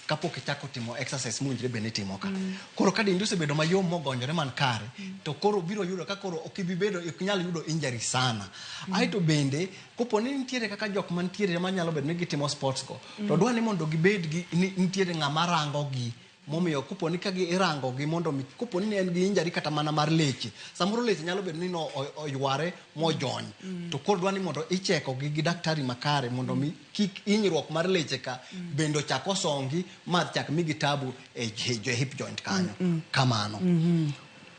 kapok ichako timo exercise mwinjre bende timo ka. Koro ka dendi osebedo mayom mogonyore man kare to koro biro yudo ka koro ikinyal yudo injury sana. Aito bende koponi nitiere kaka jok mantiere manyalo bedo ni gitimo sports go to dwa ni mondo gibed gi nitiere ng'ama rango gi momiyo kuponi ka irango gi mondo kuponi ne en gi injury kata mana mar leche samoro leche nyalo bedo ni no oyware mojony to koro dwani mondo icheko gi daktari makare mondo mi kik hinyruok mar leche ka bendo chako songi ma chak migi tabu e hip joint kanyo kamano.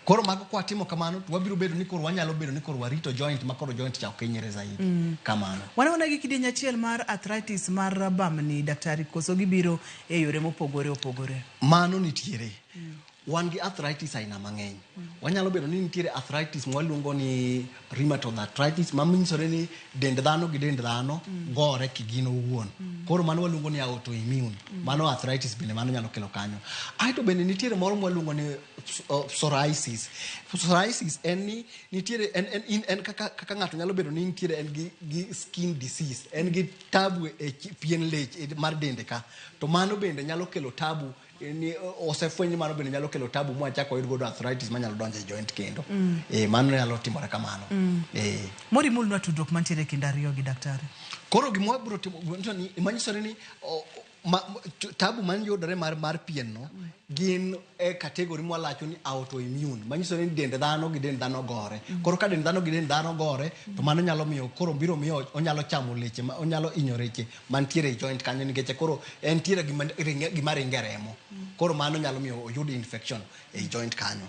Koro mago kwa timo kamano to wabiro bedo ni koro wanyalo bedo ni koro warito joint ma koro joint chako kenyere zaidi kamano. Wanaona gi kidieny achiel mar arthritis mar bamni daktari koso gibiro e yore mopogore. Mano nitiere. Wan gi arthritis aina mang'eny. Wanyalo bedo ni nitiere arthritis mwaluongo ni rheumatoid arthritis maminsore ni dend dhano gi dend dhano gore kigino owuon. Koro mano waluongo ni autoimmune. Mano arthritis bende mano nyalo kelo kanyo. Aito bende nitiere moro mwaluongo ni psoriasis. Psoriasis en ni nitiere en kaka ng'ato nyalo bedo ni nitiere en gi skin disease. En gi tabu e pien leche mar dende ka. To mano bende nyalo kelo tabu ni osefwenyi mano bende nyalo kelo tabu mwachako yud godo arthritis manyalo donjo e joint kendo. Mano nyalo timore kamano. Mori mulno tudruok mantiere kind ariyo gi daktari. Koro gimwa biro timo ni manyisore ni tabu man yudore mar pien no gin e kategori mwalacho ni autoimmune manyisore ni dend dhano gi dend dhano gore. Koro ka dend dhano gi dend dhano gore to mano nyalo miyo koro biro miyo onyalo chamo leche onyalo inyo leche mantiere e joint kanyo nikech koro entiere gima ringe remo. Koro mano nyalo miyo oyud infection e joint kanyo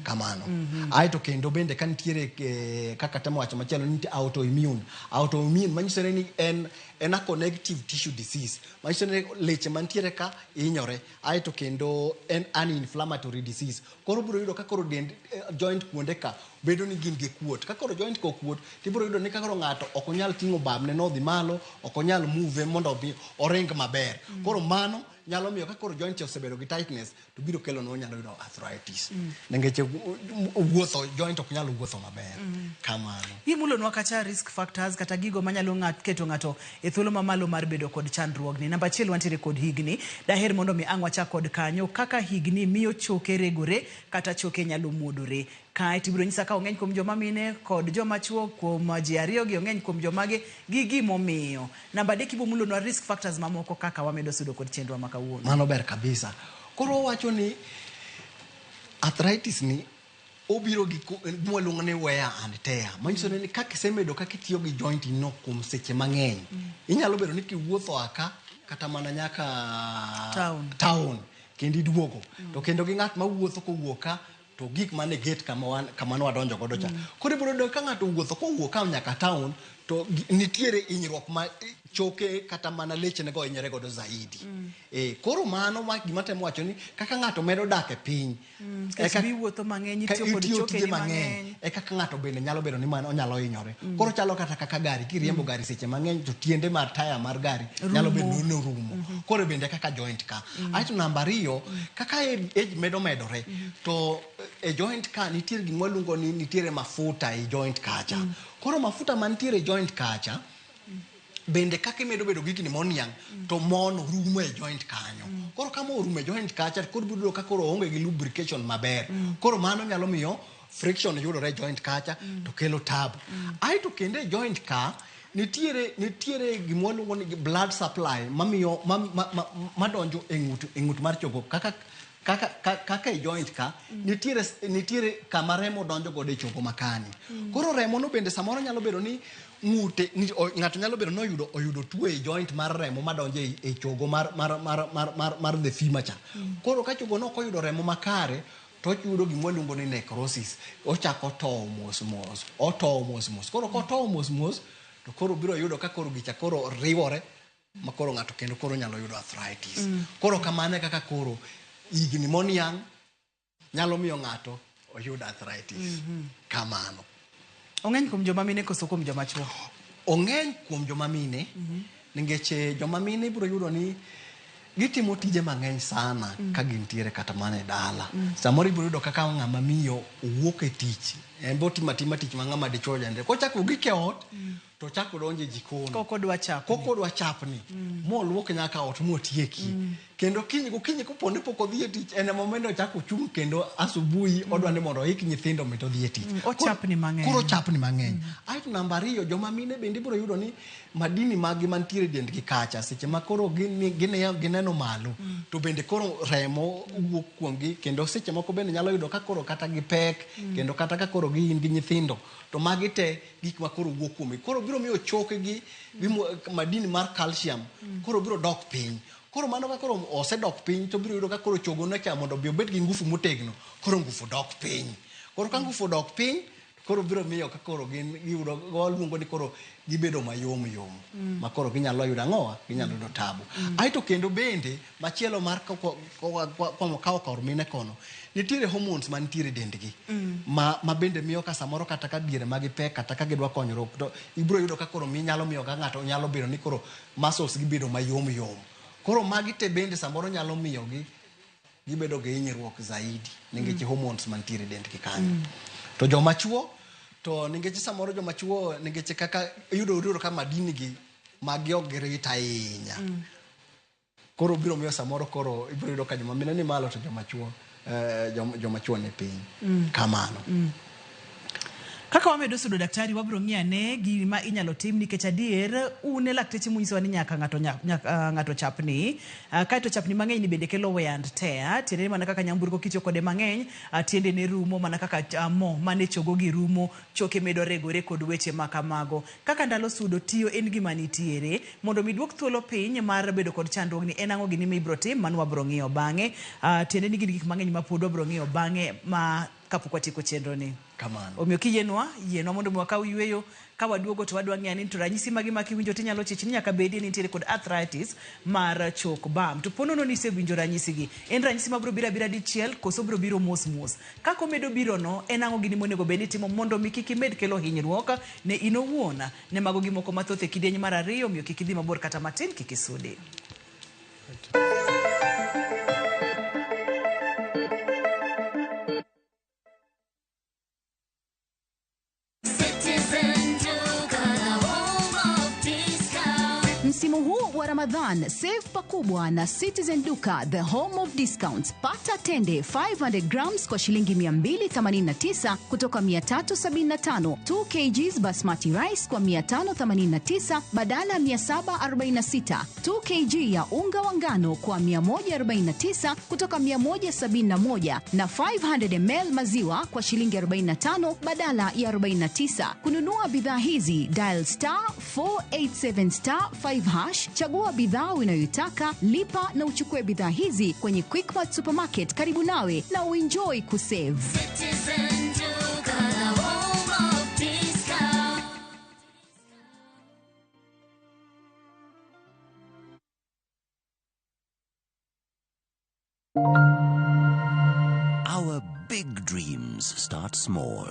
kamano. Aito kendo bende kan tiere kaka temo wacho machielo ni autoimmune manyisore ni en en a connective tissue disease. Manyiso ni leche mantiere ka inyore, aito kendo en an inflammatory disease. Koro biro yudo ka koro dend joint kuonde ka bedo ni gin gi kuot. Ka koro joint ko kuot, tibiro yudo ni ka koro ng'ato ok onyal ting'o bamne no dhi malo, ok onyal move mondo obi oring maber. Koro mano nyalo miyo ka koro joint osebedo gi tightness to biro kelo no nyalo yudo arthritis. Nengeche wuotho joint ok nyalo wuotho maber. Kamano. Imulonwa kacha risk factors kata gigo manyalo keto ng'ato e thuolo mamalo mar bedo kod chandruogni. Namba 1 wantiere kod higni. Daher mondo mi ang' wachak kod kanyo kaka higni miyo choke regore kata choke nyalo muodore. Kae tibiro nyisa ka ong'eny kuom joma mine kod joma chuo kuom ji ariyo gi ong'eny kuom jomage gi gimomiyo. Namba 3 kibo mulonwa risk factors mamoko kaka wamedo sudo kod chenro ma kawuono. Mano ber kabisa. Koro wacho ni arthritis ni obiro gi mwaluongo ni wear and tear. Manyiso ni kaka isemedo kaka itiyo gi joint no kuom seche mang'eny. Inyalo bedo ni kiwuotho aka kata mana nyaka town kendo iduogo. To kendo gi ng'at ma wuotho kowuok ka to gik mane gate kama wadonjo godo cha. Koro ibiro do ka ng'ato wuotho kowuok ka nyaka town to nitiere hinyruok ma choke kata mana leche nego hinyore godo zaidi. Koro mano ma gima temo wacho ni kaka ng'ato medo dak e piny. Eka wuotho mang'eny itiyo kod choke ni mang'eny. Kaka ng'ato bende nyalo bedo ni mano onyalo hinyore. Koro chalo kata kaka gari kiriembo gari seche mang'eny to tiende mar taya mar gari nyalo bedo ni rumo. Koro bende kaka joint ka. Aito namba 2 kaka age medo medore to e joint ka nitiere gima luongo ni nitiere mafuta e joint kacha. Koro mafuta mantiere e joint kacha bende kaka imedo bedo gi moniang to mon rumo e joint kanyo. Koro kama orumo e joint kacha koro biro ka koro onge gi lubrication maber. Koro mano nyalo miyo friction yudore e joint kacha to kelo tabu. Aito kende joint ka nitiere gima luongo ni blood supply mamiyo madonjo e ng'ut mar chogo kaka e joint ka nitiere kama remo donjo godo e chogo makani. Koro remo no bende samoro nyalo bedo ni ng'ato nyalo bedo no oyudo tuo e joint mar remo madonjo e chogo mar the femur cha. Koro ka chogo no koyudo remo makare to oyudo gima luongo ni necrosis. Ochako towo mos mos. Koro kotowo mos mos to koro biro yudo ka koro gicha koro riwore ma koro ng'ato kendo koro nyalo yudo arthritis. Koro kamane kaka koro higni moniang nyalo miyo ng'ato oyud arthritis. Kamano. Ong'eny kuom joma mine koso kuom joma chuo? Ong'eny kuom joma mine. Ningeche joma mine biro yudo ni gitimo tije mang'eny sana ka gintiere kata mana e dala. Samoro ibiro yudo kaka ng'ama miyo owuok e tich. En bo tima tich ma ng'ama dichuo jande. Kochako gik e ot to chako donjo e jikon. Koko dwa chapni. Moluok nyaka ot motieki. Kendo kinyi koponi pok odhi e tich en momento chako chung kendo asubuhi odwa ni mondo oik nyithindo meto dhi e tich. Ochapni mang'eny. Koro chapni mang'eny. Aito namba 2 joma mine bende biro yudo ni madini magi mantiere dendgi kacha seche ma koro gineno malo to bende koro remo wuok kuomgi kendo seche moko bende nyalo yudo ka koro kata gi pek kendo kata ka koro gin gi nyithindo to magi te gik ma koro wuok kuomgi. Koro biro miyo choke gi madini mar calcium koro biro dok piny. Koro mano ka koro osedok piny to biro yudo ka koro chogo no cha mondo obed gi ngufu motegno koro ngufu dok piny. Koro ka ngufu dok piny koro biro miyo ka koro giyudo waluongo ni koro gibedo mayom ma koro ginyalo yudo ang'owa ginyalo yudo tabu. Aito kendo bende machielo mar kawo mine kono nitiere hormones mantiere dendgi ma bende miyo ka samoro kata ka diere magi pek kata ka gidwa konyruok to ibiro yudo ka koro nyalo miyo ka ng'ato nyalo bedo ni koro muscles gibedo mayom. Koro magi te bende samoro nyalo miyo gibedo gi hinyruok zaidi ningeche hormones mantiere dendgi kanyo. To joma chuo to ningeche samoro joma chuo ningeche kaka yudo ka madini gi magi ok girita ahinya. Koro biro miyo samoro koro ibiro yudo ka joma mine ni malo to joma chuo ni piny. Kamano. Kaka wamedo sudo daktari wabiro ng'iane gima inyalo tim nikech adier une lakteche munyiso ni nyaka ng'ato chapni. Kaito chapni mang'eny ni bende kelo wear and tear. Tiende mana kaka nyamburko kitiyo kode mang'eny tiende ne rumo mana kaka mo mane chogo gi rumo choke medo regore kod weche makamago. Kaka ndalo sudo tiyo en gima nitiere mondo miduok thuolo piny mar bedo kod chandruogni en ang'o gini mibiro tim mano wabiro ng'iyo bang'e. Tiende ni gin gik mang'eny ma pod wabiro ng'iyo bang'e ma kapok watieko chenro ni. Kamano. Omiyo kiyenwa mondo mwaka uyweyo ka waduogo to wadwa ng'eyo ni to ranyisi magi ma kiwinjo tinyalo chich ni nyaka bedie ni nitiere kod arthritis mar chok bam. To ponono ni isewinjo ranyisi gi. En ranyisi mabiro biro abira dichiel koso biro biro mos mos. Kako medo biro no en ang'o gini monego bed ni timo mondo mi kik imed kelo hinyruok ne in owuon ne mago gimoko mathoth e kidieny mar ariyo. Omiyo kik idhi mabor kata matin, kik isudi. Msimu huu wa Ramadhan, save pakubwa na Citizen Duka, the home of discounts. Pata tende 500 grams kwa shilingi 289 kutoka 375, 2 kgs basmati rice kwa 589 badala 746, 2 kg ya unga wa ngano kwa 149 kutoka 171 na 500 ml maziwa kwa shilingi 45 badala ya 49. Kununua bidhaa hizi, dial *487*5 hash, chagua bidhaa unayotaka, lipa na uchukue bidhaa hizi kwenye Quickmart supermarket karibu nawe na uenjoy kusave. Our big dreams start small.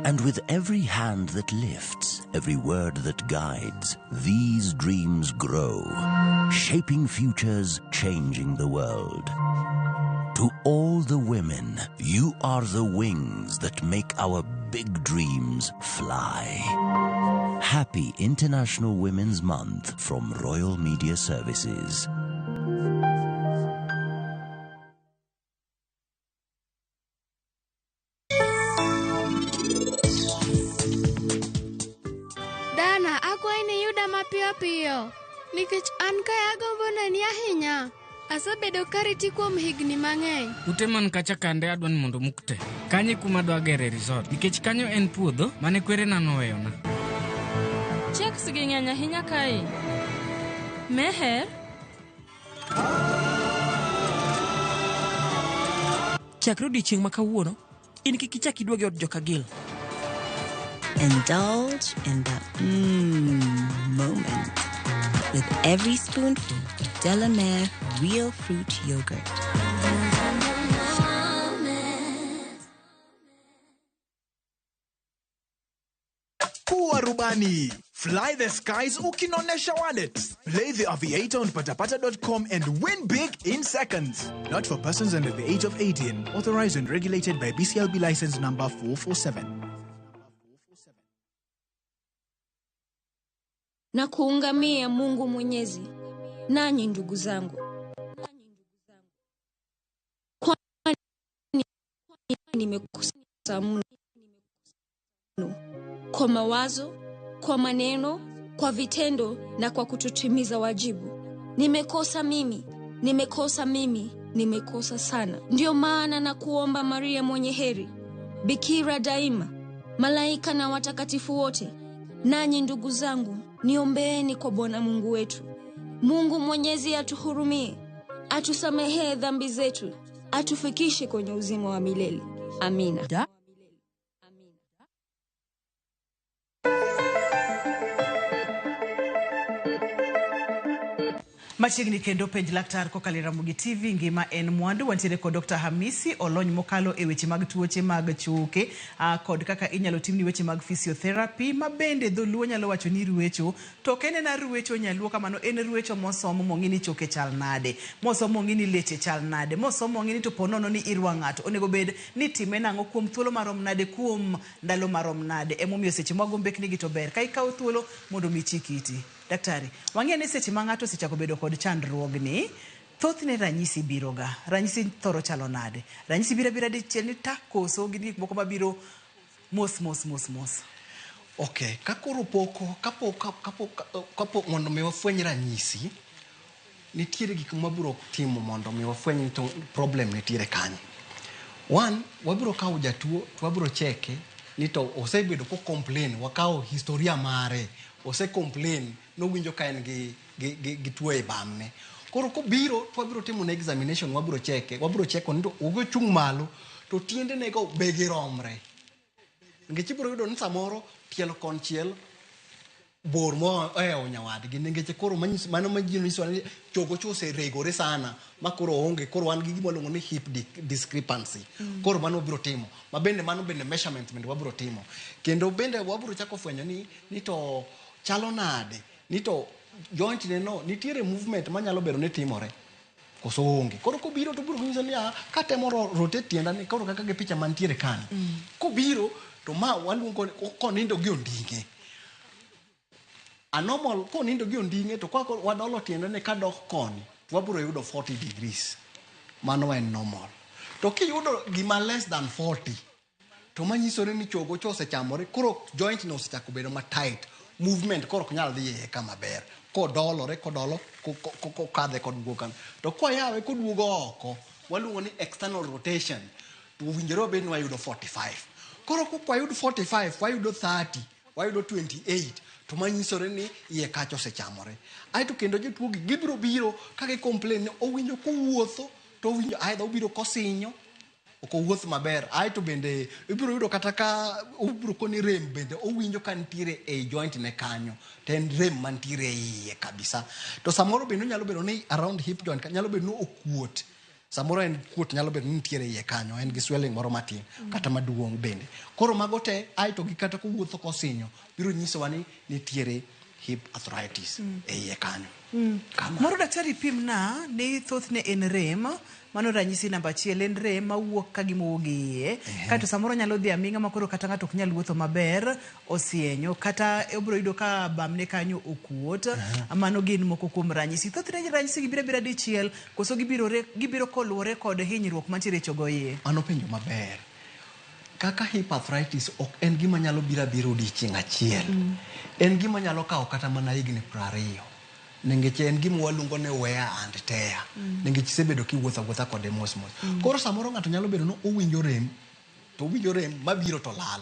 And with every hand that lifts, every word that guides, these dreams grow, shaping futures, changing the world. To all the women, you are the wings that make our big dreams fly. Happy International Women's Month from Royal Media Services. Dana, akwai ni yuda mapiyo piyo. Nikech an kaya gombo neni ahinya. Asabedo kariti kuom higni mang'eny. Ute man kacha kande adwan mondo mukte. Kanye kuma dwa gere resort. Nikech kanyo en puodho mane kwere na noweyona. Checks gi ng'eny ahinya kae. Meher? Chakre odiechieng' ma kawuono, in kik ichak iduogi od joka Gil. Indulge in the moment with every spoonful of Delamere real fruit yogurt. Kuwa rubani. Fly the skies ukinonesha wallet. Play the aviator on patapata.com and win big in seconds. Not for persons under the age of 18. Authorized and regulated by BCLB license number 447. Na kuungamia Mungu Mwenyezi, nanyi ndugu zangu. Kwani nimekosa mno kwa mawazo, kwa maneno, kwa vitendo na kwa kutotimiza wajibu. Nimekosa mimi, nimekosa sana. Ndio maana na kuomba Maria mwenye heri, Bikira daima, malaika na watakatifu wote, nanyi ndugu zangu, niombeeni kwa Bwana Mungu wetu. Mungu Mwenyezi atuhurumie, atusamehee dhambi zetu, atufikishe kwenye uzima wa milele. Amina. Machiegni kendo penj laktar kokalo Ramogi TV ngima en mwandu. Wantiere kod Dr. Hamisi olony mokalo e weche mag tuoche mag choke kod kaka inyalo timni weche mag physiotherapy mabende dholuo nyalo wacho ni ruecho to kene na ruecho nyaluo kamano en ruecho mosomo mong'ini choke chal nade, mosomo mong'ini leche chal nade, mosomo mong'ini to ponono ni irwa ng'ato onego bed ni time nang'o kuom thuolo marom nade, kuom ndalo marom nade. Emomiyo seche mwagombekni gi to ber ka ikawo thuolo mondo mi chikiti. Daktari, wang'e ni seche ma ng'ato sechako bedo kod chandruogni, thothne ranyisi biroga. Ranyisi thoro chalo nade? Ranyisi bira dichiel ni ta koso gi gik moko mabiro mos. Okay, kakoro kapo mondo mi wafweny ranyisi, nitiere gik mabiro timo mondo mi wafweny ni problem nitiere kanye. One, wabiro kawo jatuo, wabiro cheke ni to osebedo ko complain, wakawo historia mare, ose complain no winjo ka en gi tuo e bamne. Koro ko biro, wabiro timo na examination, wabiro cheke ni to ugo chung malo to tiende ne go begi romre. Ngechi biro yudo ni samoro tielo konchiel bor mo onyawadgi ningeche koro mano manyiso ni chogo chose regore sana makoro onge koro wan gi gima luongo ni hip discrepancy koro mano biro timo mabende mano bende measurement bende wabiro timo kendo bende wabiro chako fwenyo ni to chalo nade ni to joint ne no nitiere movement manyalo bedo ni timore koso onge koro kobiro to biro nyiso ni ka temo rotate tienda ni koro kaka ge picha mantiere kan kobiro to ma waluongo konindo gi ondinge anormal konindo gi ondinge to kwa wadolo tiende ne kadok koni wabiro yudo 40 degrees mano en normal to kiyudo gima less than 40 to manyisore ni chogo chose chamore koro joint no osechako bedo ma tight movement koro nyal dhi kama ber kodolo kadhe kod guokan to kwa yawe koduogo oko waluongo ni external rotation to winjero be ni wayudo 45 koro kwa yudo 45 wayudo 30 wayudo 28 to manyisore ni iye kacho osechamore aito kendo jotuo gibiro biro ka gi complain owinjo kowuotho to owinjo aidha obiro kosinyo okowuoth maber aito bende ibiro yudo kata ka obiro koni rem bende owinjo ka ntiere e joint ne kanyo ten rem mantiere iye kabisa to samoro bende nyalo bedo ni around hip joint nyalo bedo no okuot samoro en kuot nyalo bedo ni ntiere iye kanyo en gi swelling moro matin kata maduong' bende koro mago te aito gi kata kowuotho kosinyo biro nyisowa ni nitiere hip arthritis e iye kanyo moro daktari pimna ni thothne en rem mano ranyisi namba 1 en rem mawuok ka gimowuok iye kato samoro nyalo dhi aminga makoro kata ng'ato ok nyal wuotho maber osienyo kata obiro yudo ka bamne kanyo okuot mano gin moko kuom ranyisi thothne ranyisi gibiro dichiel koso gibiro koluwore kod hinyruok mantiere chogo iye mano penjo maber kaka hip arthritis ok en gima nyalo biro dichieng' achiel en gima nyalo kawo kata mana higni 20 nengeche en gima waluongo ne wear and tear nengeche sebedo kiwuotha kode mos koro samoro ng'ato nyalo bedo no owinjo rem mabiro to lal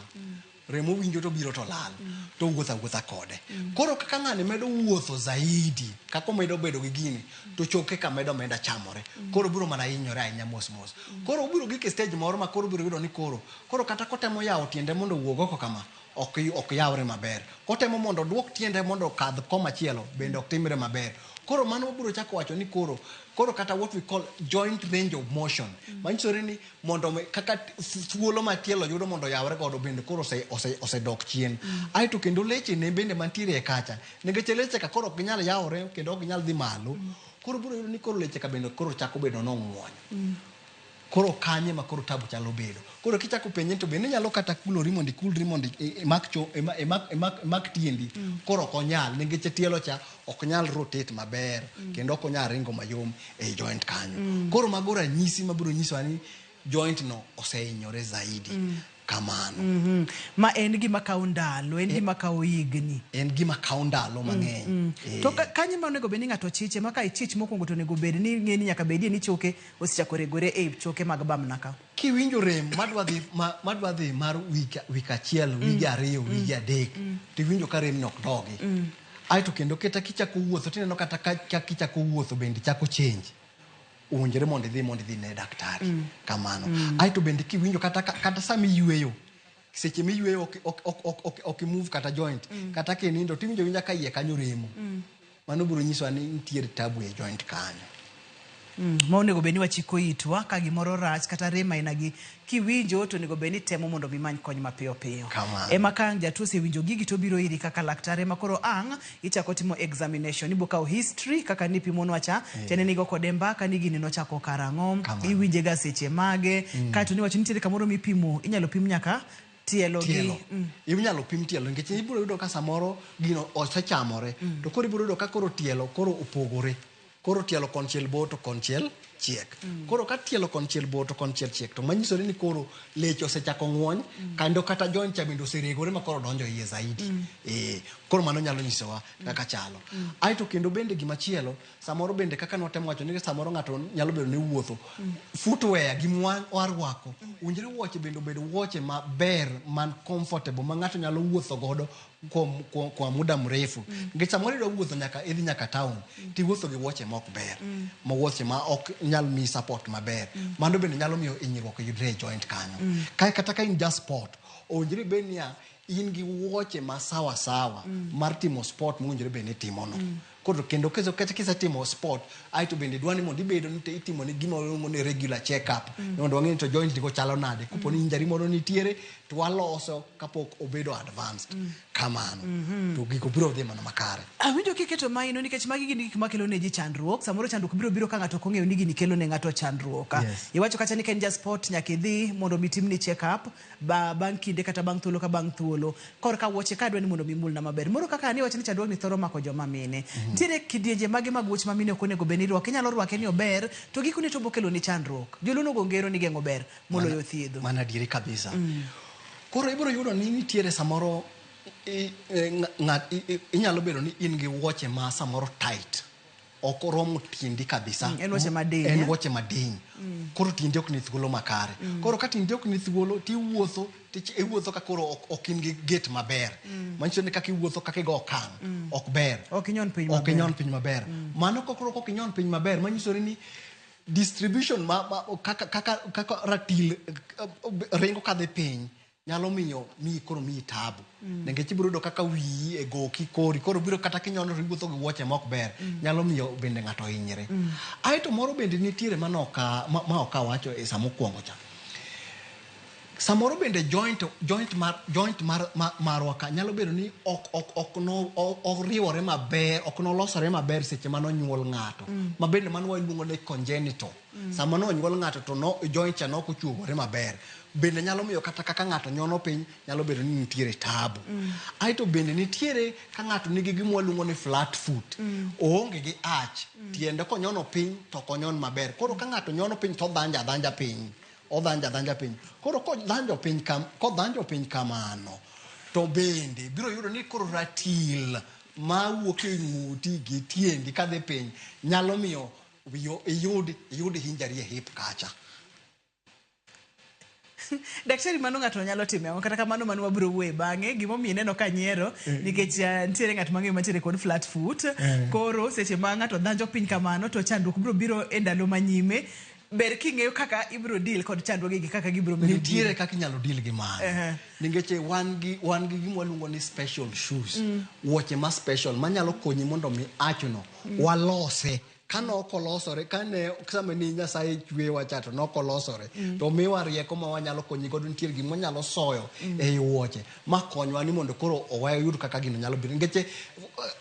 rem owinjo to biro to lal to wuotha kode koro kaka ng'ani medo wuotho zaidi kako medo bedo gi gini to choke ka medo chamore koro biro mana hinyore ahinya mos koro biro gi stage moro ma koro biro yudo ni koro kata kotemo yawo tiende mondo wuog oko kama ok yawre maber kotemo mondo duok tiende mondo kadh koma chielo bende ok timre maber koro mano biro chako wacho ni koro kata what we call joint range of motion manyiso ni mondo kaka thuolo matielo yudo mondo yawre godo bende koro osedok chien aito kendo leche ne bende mantiere kacha nengeche leche ka koro ok nyal yawre kendo ok nyal dhi malo koro biro yudo ni koro leche ka bende koro chako bedo no ng'wony koro kanye ma koro tabu chalo bedo koro kichako penye to bende nyalo kata kulori mondi mak tiendi koro ok onyal nengeche tielo cha ok nyal rotate maber kendo ok onyal ringo mayom e joint kanyo koro mago ranyisi mabiro nyiso ni joint no osehinyore zaidi kamano ma en gima kawo ndalo en gima kawo higni en gima kawo ndalo mang'eny to kanye ma onego bed ni ng'ato chiche ma ka ichich mokwongo to onego bed ni ng'eni nyaka bedie ni choke osechako regore e choke mag bamna ka kiwinjo rem madwa dhi mar wik achiel wige ariyo wige adek tiwinjo ka rem nok dogi aito kendo kata kichako wuotho tineno kata ka kichako wuotho bende chako change unjere mondo idhi ne daktari kamano aito bende kiwinjo kata sami yweyo seche mi yweyo ok move kata joint kata kinindo tiwinjo winja ka iye kanyo remo mano biro nyiso ni nitiere tabu e joint kanyo ma onego bed ni wachiko itwa ka gimoro rach kata rem aina gi kiwinjo to onego bed ni temo mondo mimany kony mapiyo ema ka jatuo sewinjo gigi to biro iri kaka laktare makoro ang' ichako timo examination ibo kawo history kaka nipimonwa cha tene nigo kode mbaka ni gini nochako karang'o iwinje ga seche mage kato ni wacho nitiere kamoro mipimo inyalo pim nyaka tielo inyalo pim tielo nikech ibiro yudo ka samoro gino osechamore to koro ibiro yudo ka koro tielo koro opogore koro tielo konchiel bo to konchiel chiek koro ka tielo konchiel bo to konchiel chiek to manyiso ni koro leche osechako ng'wony kendo kata joint cha bende oseregore ma koro donjo iye zaidi koro mano nyalo nyisowa kaka chalo aito kendo bende gimachielo samoro bende kaka notemo wacho ni samoro ng'ato nyalo bedo ni wuotho footwear gimwa warwako unjere wuoche bende bedo wuoche maber man comfortable ma ng'ato nyalo wuotho godo kwa muda mrefu nikech samoro idwa wuotho nyaka idhi nyaka town ti wuotho gi wuoche ma ok ber ma wuoche ma ok nyalo mi support maber mano bende nyalo miyo inyruok yudre e joint kanyo kata ka in just sport onjiri benia in gi wuoche ma sawa sawa mar timo sport monjiri bende timo no koro kendo kata kisa timo sport ai to bende dwani mondo ibedo ni itimo ni gima luongo ni regular check up mondo wang'e to joint go chalo nade kapo ni injury moro nitiere to waloso kapok obedo advanced kamano to giko biro dhi mana makare awinjo kiketo maino nikech magi gin gik makelo ne ji chandruok samoro chandruok biro ka ng'ato kong'eyo ni gini kelo ne ng'ato chandruok iwacho kacha ni ken ja sport nyaka idhi mondo mitimni check up bang' kinde kata bang' thuolo ka bang' thuolo kor ka wuoche ka dwani mondo mimul na maber moro kaka ni wacho ni chandruok ni thoro mako joma mine tire kidienje mage mag wuoch ma mine ok onego bed ni rwake inyalo rwake ni ober to gikone to bokelo ni chandruok joluno go ngero ni geng'o ber moloyo thiedho mana diere kabisa koro ibiro yudo ni nitiere samoro inyalo bedo ni in gi wuoche ma samoro tight ok oromo tiendi kabisa en wuoche madiny koro tiendi ok ni thuolo makare koro ka tiendi ok ni thuolo tiwuotho ka koro ok in gi gate maber manyiso ni kaka iwuotho kaka igo okang' ok ber ok inyon piny maber mano koro ok inyon piny maber manyiso ni distribution kaka ratil ringo kadhi piny nyalo miyo koro mi tabu nikech ibiro do kaka wiyi e goki koro biro kata kinyono riwuotho gi wuoche ma ok ber nyalo miyo bende ng'ato hinyre aito moro bende nitiere ma ok awacho e samo kuongo cha samoro bende joint marwa ka nyalo bedo ni ok riwore maber ok no losore maber seche mano nyuol ng'ato ma bende mano waluongo ni congenital sama no nyuol ng'ato to no joint cha no kochuogore maber bende nyalo miyo kata kaka ng'ato nyono piny nyalo bedo ni nitiere tabu aito bende nitiere ka ng'ato nigi gima waluongo ni flat foot oonge gi arch tiende konyono piny to konyon maber koro ka ng'ato nyono piny to odhanja piny koro kodhanjo piny kamano to bende biro yudo ni koro ratil ma wuok e ng'uti gi tiendi kadhi piny nyalo miyo iyud injury e hip kacha daktari mano ng'ato nyalo timo kata kamano mano wabiro wuoye bang'e gimomiyo neno ka nyiero nikech nitiere ng'at mang'eyo mantiere kod flat foot koro seche ma ng'ato dhanjo piny kamano to chandruok biro e ndalo manyime ber king'eyo kaka ibiro deal kod chandruoge gi kaka gibiro medo nitiere kaka inyalo deal gi mano nikech wan gi gima waluongo ni special shoes wuoche ma special manyalo konyi mondo mi achno walose kano okolosore kane sama ni Nyasaye chwe wachato no kolosore to miwa rieko ma wanyalo konyi godo nitiere gima nyalo soyo e wuoche ma konywa ni mondo koro owayo yud kaka gino nyalo biro nikech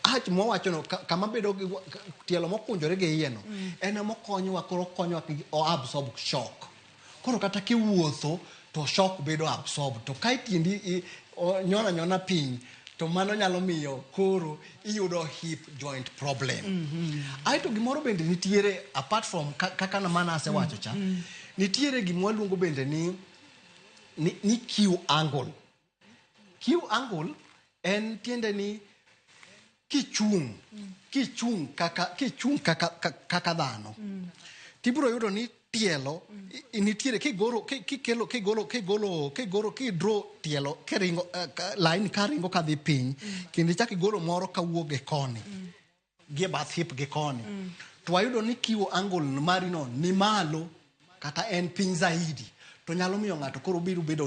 ach mo wacho no kama bedo tielo mokunjore ge yieno en mo konyowa koro konyowa o absorb shock koro kata kiwuotho to shock bedo absorb to kai tiendi nyona piny to mano nyalo miyo koro iyudo hip joint problem aito gimoro bende nitiere apart from kaka na mana asewacho cha nitiere gimoro luongo bende ni Q angle en tiende ni kichung kaka dhano tibiro yudo ni tielo nitiere kidro tielo kiringo line karingo kadhi piny kendo chak igolo moro kawuok e koni gi bath hip gi koni to ayudo ni Q angle mari no ni malo kata en piny zaidi to nyalo miyo ng'ato koro biro bedo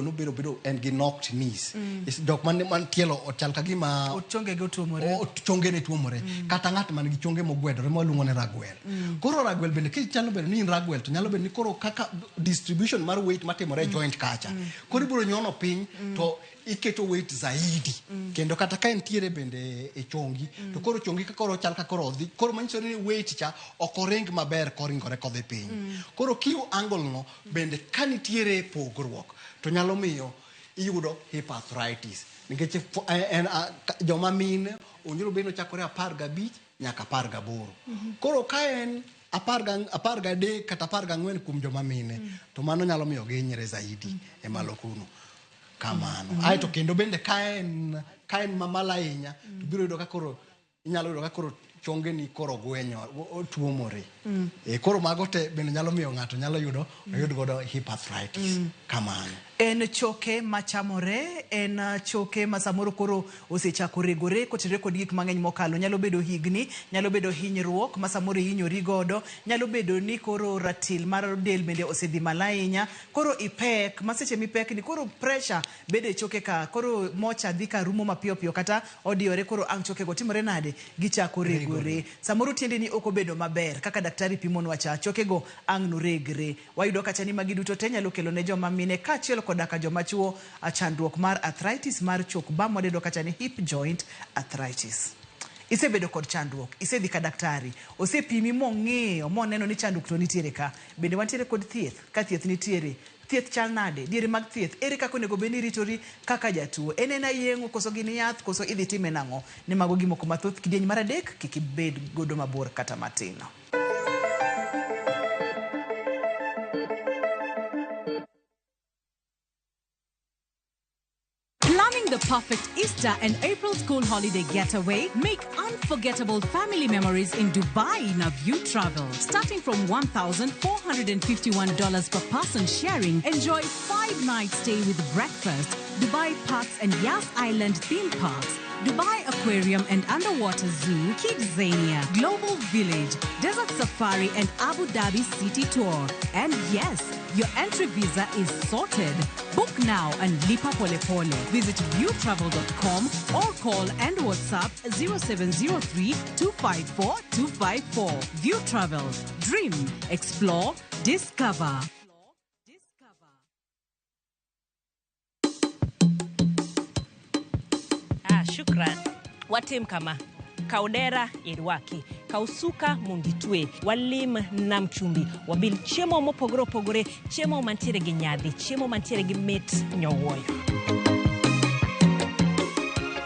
en gi knocked knees dok man tielo ochal ka gima chonge go tuomore chonge ne tuomore kata ng'at man gi chonge mogwedore ma luongo ne ragwel koro ragwel bende kichalo bedo ni in ragwel to nyalo bedo ni koro kaka distribution mar weight matimore e joint kacha koro ibiro nyono piny to iketo weight zaidi kendo kata ka entiere bende e chongi to koro chongi ka koro chal ka koro odhi koro manyiso ni weight cha ok oring maber koringore kodhi piny koro Q angle no bende ka nitiere pogruok to nyalo miyo iyudo hip arthritis nikech joma mine onyalo bedo chakore 15 nyaka 18 koro ka en 13 kata 14 kuom joma mine to mano nyalo miyo gihinyre zaidi e malo kuno kamano aito kendo bende ka en mamala ahinya to biro yudo ka koro inyalo yudo ka koro chonge ni koro gwenyo tuomore koro mago te bende nyalo miyo ng'ato nyalo yud godo hip arthritis kamano En choke machamore, en choke masamoro koro osechako regore kotere kod gik mang'eny mokalo. Nyalo bedo higni, nyalo bedo hinyruok masamoro hinyori godo, nyalo bedo ni koro ratil mar del bende osedhi malainya, koro ipek, maseche mipek ni koro pressure bede choke ka, koro mocha dhi ka rumo mapiyo piyo kata odiore koro ang' choke go timore nade gichako regore. Samoro tiende ni oko bedo maber kaka daktari pimon wacha choke go ang' no regre. Wayudo kacha ni magi duto te nyalo kelo ne joma mine kachiel kodaka joma chuo chandruok mar arthritis mar chok bam wadedo kacha ni hip joint arthritis. Isebedo kod chandruok, isedhi ka daktari, osepimi mong'eyo moneno ni chandruok to nitiere ka. Bende wantiere kod thieth, ka thieth nitiere. Thieth chal nade, diere mag thieth, ere kako nego beni ritori kaka jatuo. Enena yengo koso gini yath, koso idhi time nang'o. Ni mago gimoko mathoth kidieny mar adek, kikibed godo mabor kata matino. Planning the perfect Easter and April school holiday getaway? Make unforgettable family memories in Dubai in a View Travel. Starting from $1,451 per person sharing, enjoy 5-night stay with breakfast, Dubai Parks and Yas Island theme parks, Dubai Aquarium and Underwater Zoo, Kidzania, Global Village, Desert Safari and Abu Dhabi City Tour. And yes, your entry visa is sorted. Book now and lipa pole pole. Visit viewtravel.com or call and WhatsApp 0703 254 254. View Travel. Dream, explore, discover. Shukran. Watim kama kaudera irwaki, kausuka munditwe, walim namchumbi, wabil chiemo mopogore pogore, chiemo mantiere gi nyadhi, chiemo mantiere gi mit nyowoyo.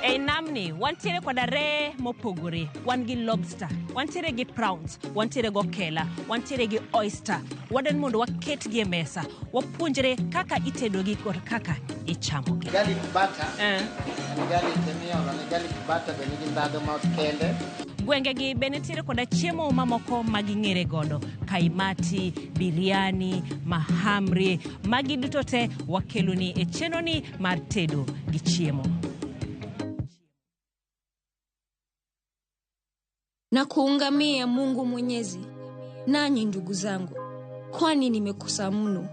E namni, wantiere kwa dare mopogore, wan gi lobster, wantiere gi prawns, wantiere go kela, wantiere gi oyster, waden mondo waket gi mesa, wapunjere kaka itedo gi kod kaka ichamo. Garlic butter, and garlic meal, and garlic butter, the nigga dado mouth kende. Gwenge gi benetire koda chiemo mamoko maging'ere godo, kaimati, biriani, mahamri, magi duto te wakeluni e chenoni mar tedo gi chiemo. Na kuungamia Mungu Mwenyezi, nanyi ndugu zangu, kwani nimekosa mno,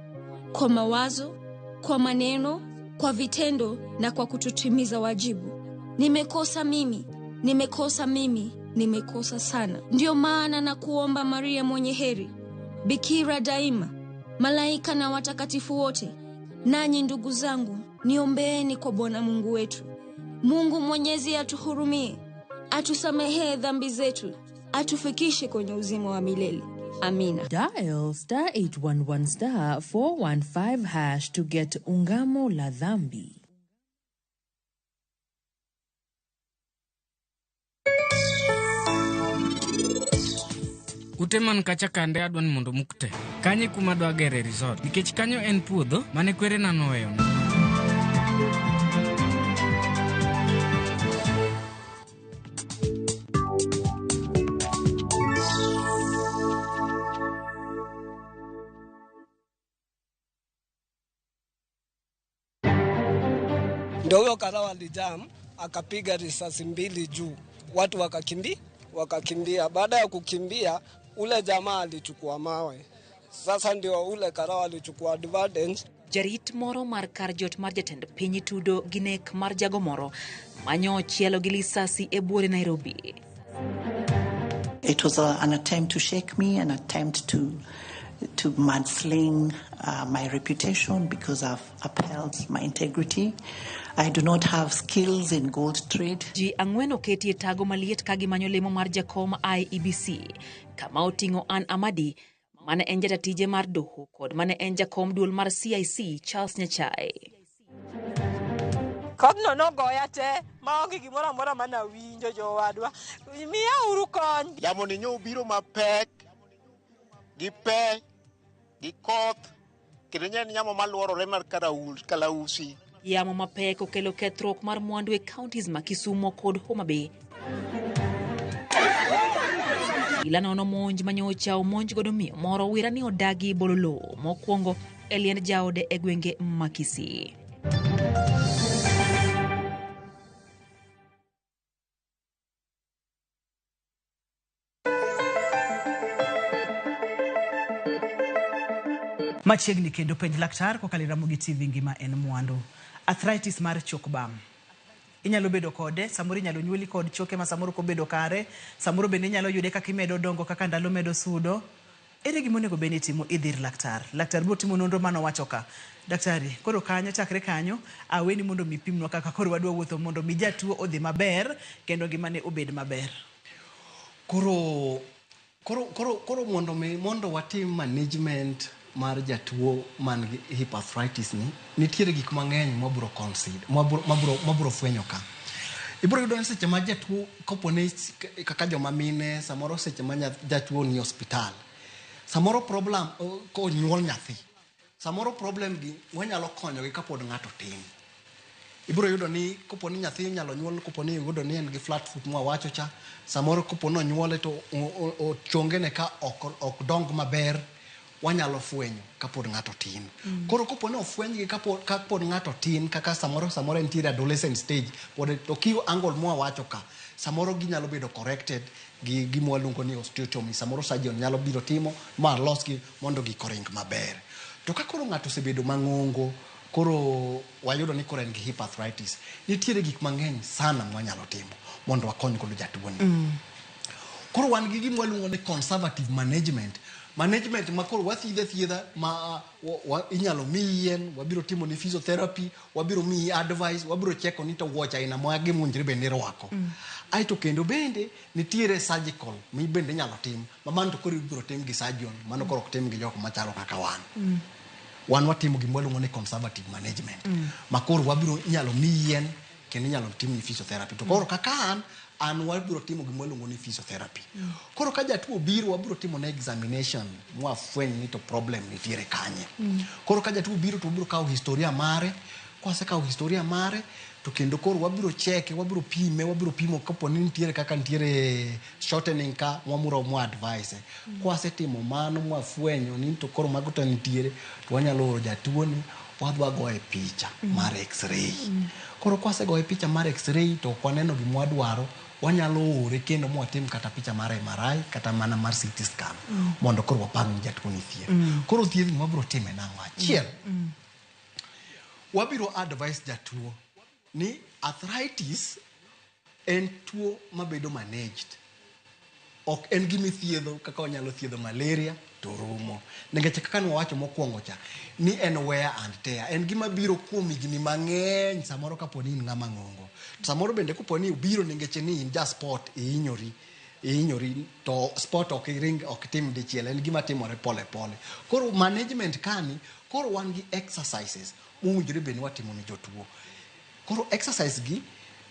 kwa mawazo, kwa maneno, kwa vitendo na kwa kutotimiza wajibu. Nimekosa mimi, nimekosa sana. Ndio maana na kuomba Maria mwenye heri, Bikira daima, malaika na watakatifu wote, nanyi ndugu zangu, niombeeni kwa Bwana Mungu wetu. Mungu Mwenyezi atuhurumie, atusamehe dhambi zetu, atufikishe kwenye uzima wa milele. Amina. Dial *811*415# to get ungamo la dhambi. Uteman kacha kande adwan mondo mukte. Kanye kuma dwa gere resort. Nikech kanyo en puodho mane kwere na noweyo. Ndio huyo karawa alijam, akapiga risasi 2 juu. Watu wakakimbia. Baada ya kukimbia, ule jamaa alichukua mawe. Sasa ndio ule karawa alichukua advantage. Jarit moro mar karjot mar jatend piny tudo ginek mar jago moro manyo chielo gi lisasi e buore Nairobi. It was an attempt to shake me, an attempt to mudsling my reputation because I've upheld my integrity. I do not have skills in gold trade. Ji ang'wen oketi e tago maliet kagi manyo lemo mar Jakom IEBC, kama oting'o Ann Amadi, mane en jatatije mar doho kod mane en jakom duol mar CIC Charles Nyachai. Kodno no goya te, maonge gimoro amora mana winjo jowadwa. Miya uru kony. Yamo ni nyo biro mapek, gi pe, gi koth, kendo nyen yamo maluorore mar kalausi. Yamo mapek okelo kethruok mar mwandu e counties ma Kisumo kod Homa Bay. Ilanono monj manyocha omonj godo miyo moro wira ni odagi bololo mokwongo e liend jaode e gwenge ma Kisii. Machiegni kendo penj laktar kokalo Ramogi TV ngima en mwandu. Arthritis mar chok bam. Inyalo bedo kode, samoro inyalo nyuoli kod choke ma samoro ko bedo kare, samoro bende inyalo yude kaka imedo dongo kaka ndalo medo sudo. Ere gima onego bed ni itimo idhir laktar. Laktar biro timo nonro mano wacho ka. Daktari, koro kanyo chakre kanyo, aweni mondo mi pimnwa kaka koro wadwa wuotho mondo mi jatuo odhi maber kendo ngimane obed maber. Koro mondo watim management mar jatuo man gi hip arthritis ni nitiere gik mang'eny mabiro consider mabiro fwenyo ka. Ibiro yudo ni seche ma jatuo kopone kaka joma mine samoro seche ma jatuo ni hospital samoro problem ko nyuol nyathi samoro problem gi wanyalo konyo gi kapod ng'ato tin. Ibiro yudo ni koponi nyathi nyalo nyuol koponi yudo ni en gi flat foot mwa wacho cha samoro koponi nyuole to chongene ka ok dong maber wanyalo fwenyo kapod ng'ato tin. Koro koponi ofweny gi kapod ng'ato tin kaka samoro entiere adolescent stage pod to kiyo angle mwa wacho ka samoro ginyalo bedo corrected gi gimwa luongo ni osteotomy samoro surgeon nyalo biro timo ma losgi mondo gikoring maber. To ka koro ng'ato osebedo mang'ongo koro wayudo ni koro en gi hip arthritis nitiere gik mang'eny sana mwanyalo timo mondo wakony godo jatuo ni. Koro wan gi gimwa luongo ni conservative management ma koro wathiedha ma inyalo miyi yien, wabiro timo ni physiotherapy, wabiro miyi advice, wabiro cheko ni to wuoch aina mwage munjre bende rwako. Aito kendo bende nitiere surgical mi bende nyalo tim mano to koro ibiro tim gi surgeon mano koro ok tim gi jok machalo kaka wan. Wan watimo gimwa luongo ni conservative management ma koro wabiro nyalo miyi yien kendo nyalo tim ni physiotherapy to koro kaka an wabiro timo gimwa luongo ni physiotherapy. Koro ka jatuo biro wabiro timo na examination mwafweny ni to problem nitiere kanye. Koro ka jatuo biro to wabiro kawo historia mare, kwasekawo historia mare to kendo koro wabiro cheke, wabiro pimo kapo ni nitiere kaka nitiere shortening ka mwa advice. Kwasetimo mano mwafwenyo ni to koro mago to nitiere to wanyalo oro jatuo ni wadwa goye picha mar x-ray. Koro kwasegoye picha mar x-ray to kwaneno gimwa dwaro wanyalo ore kendo mwatim kata picha mar MRI kata mana mar CT scan mondo koro wapang jatuo ni thieth. Koro thieth ni wabiro time nang'o achiel. Wabiro advice jatuo ni arthritis en tuo mabedo managed. Ok en gimi thiedho kaka wanyalo thiedho malaria to rumo. Nikech kaka nwawacho mokwongo cha ni en wear and tear. En gima biro kuom higni mang'eny samoro kaponi in ng'ama ng'ongo. Samoro bende koponi ubiro nikech ni in just sport ihinyori to sport ok tim dichiel en gima timore pole pole. Koro management kani koro wan gi exercises mowinjore bende watimo ni jotuo. Koro exercise gi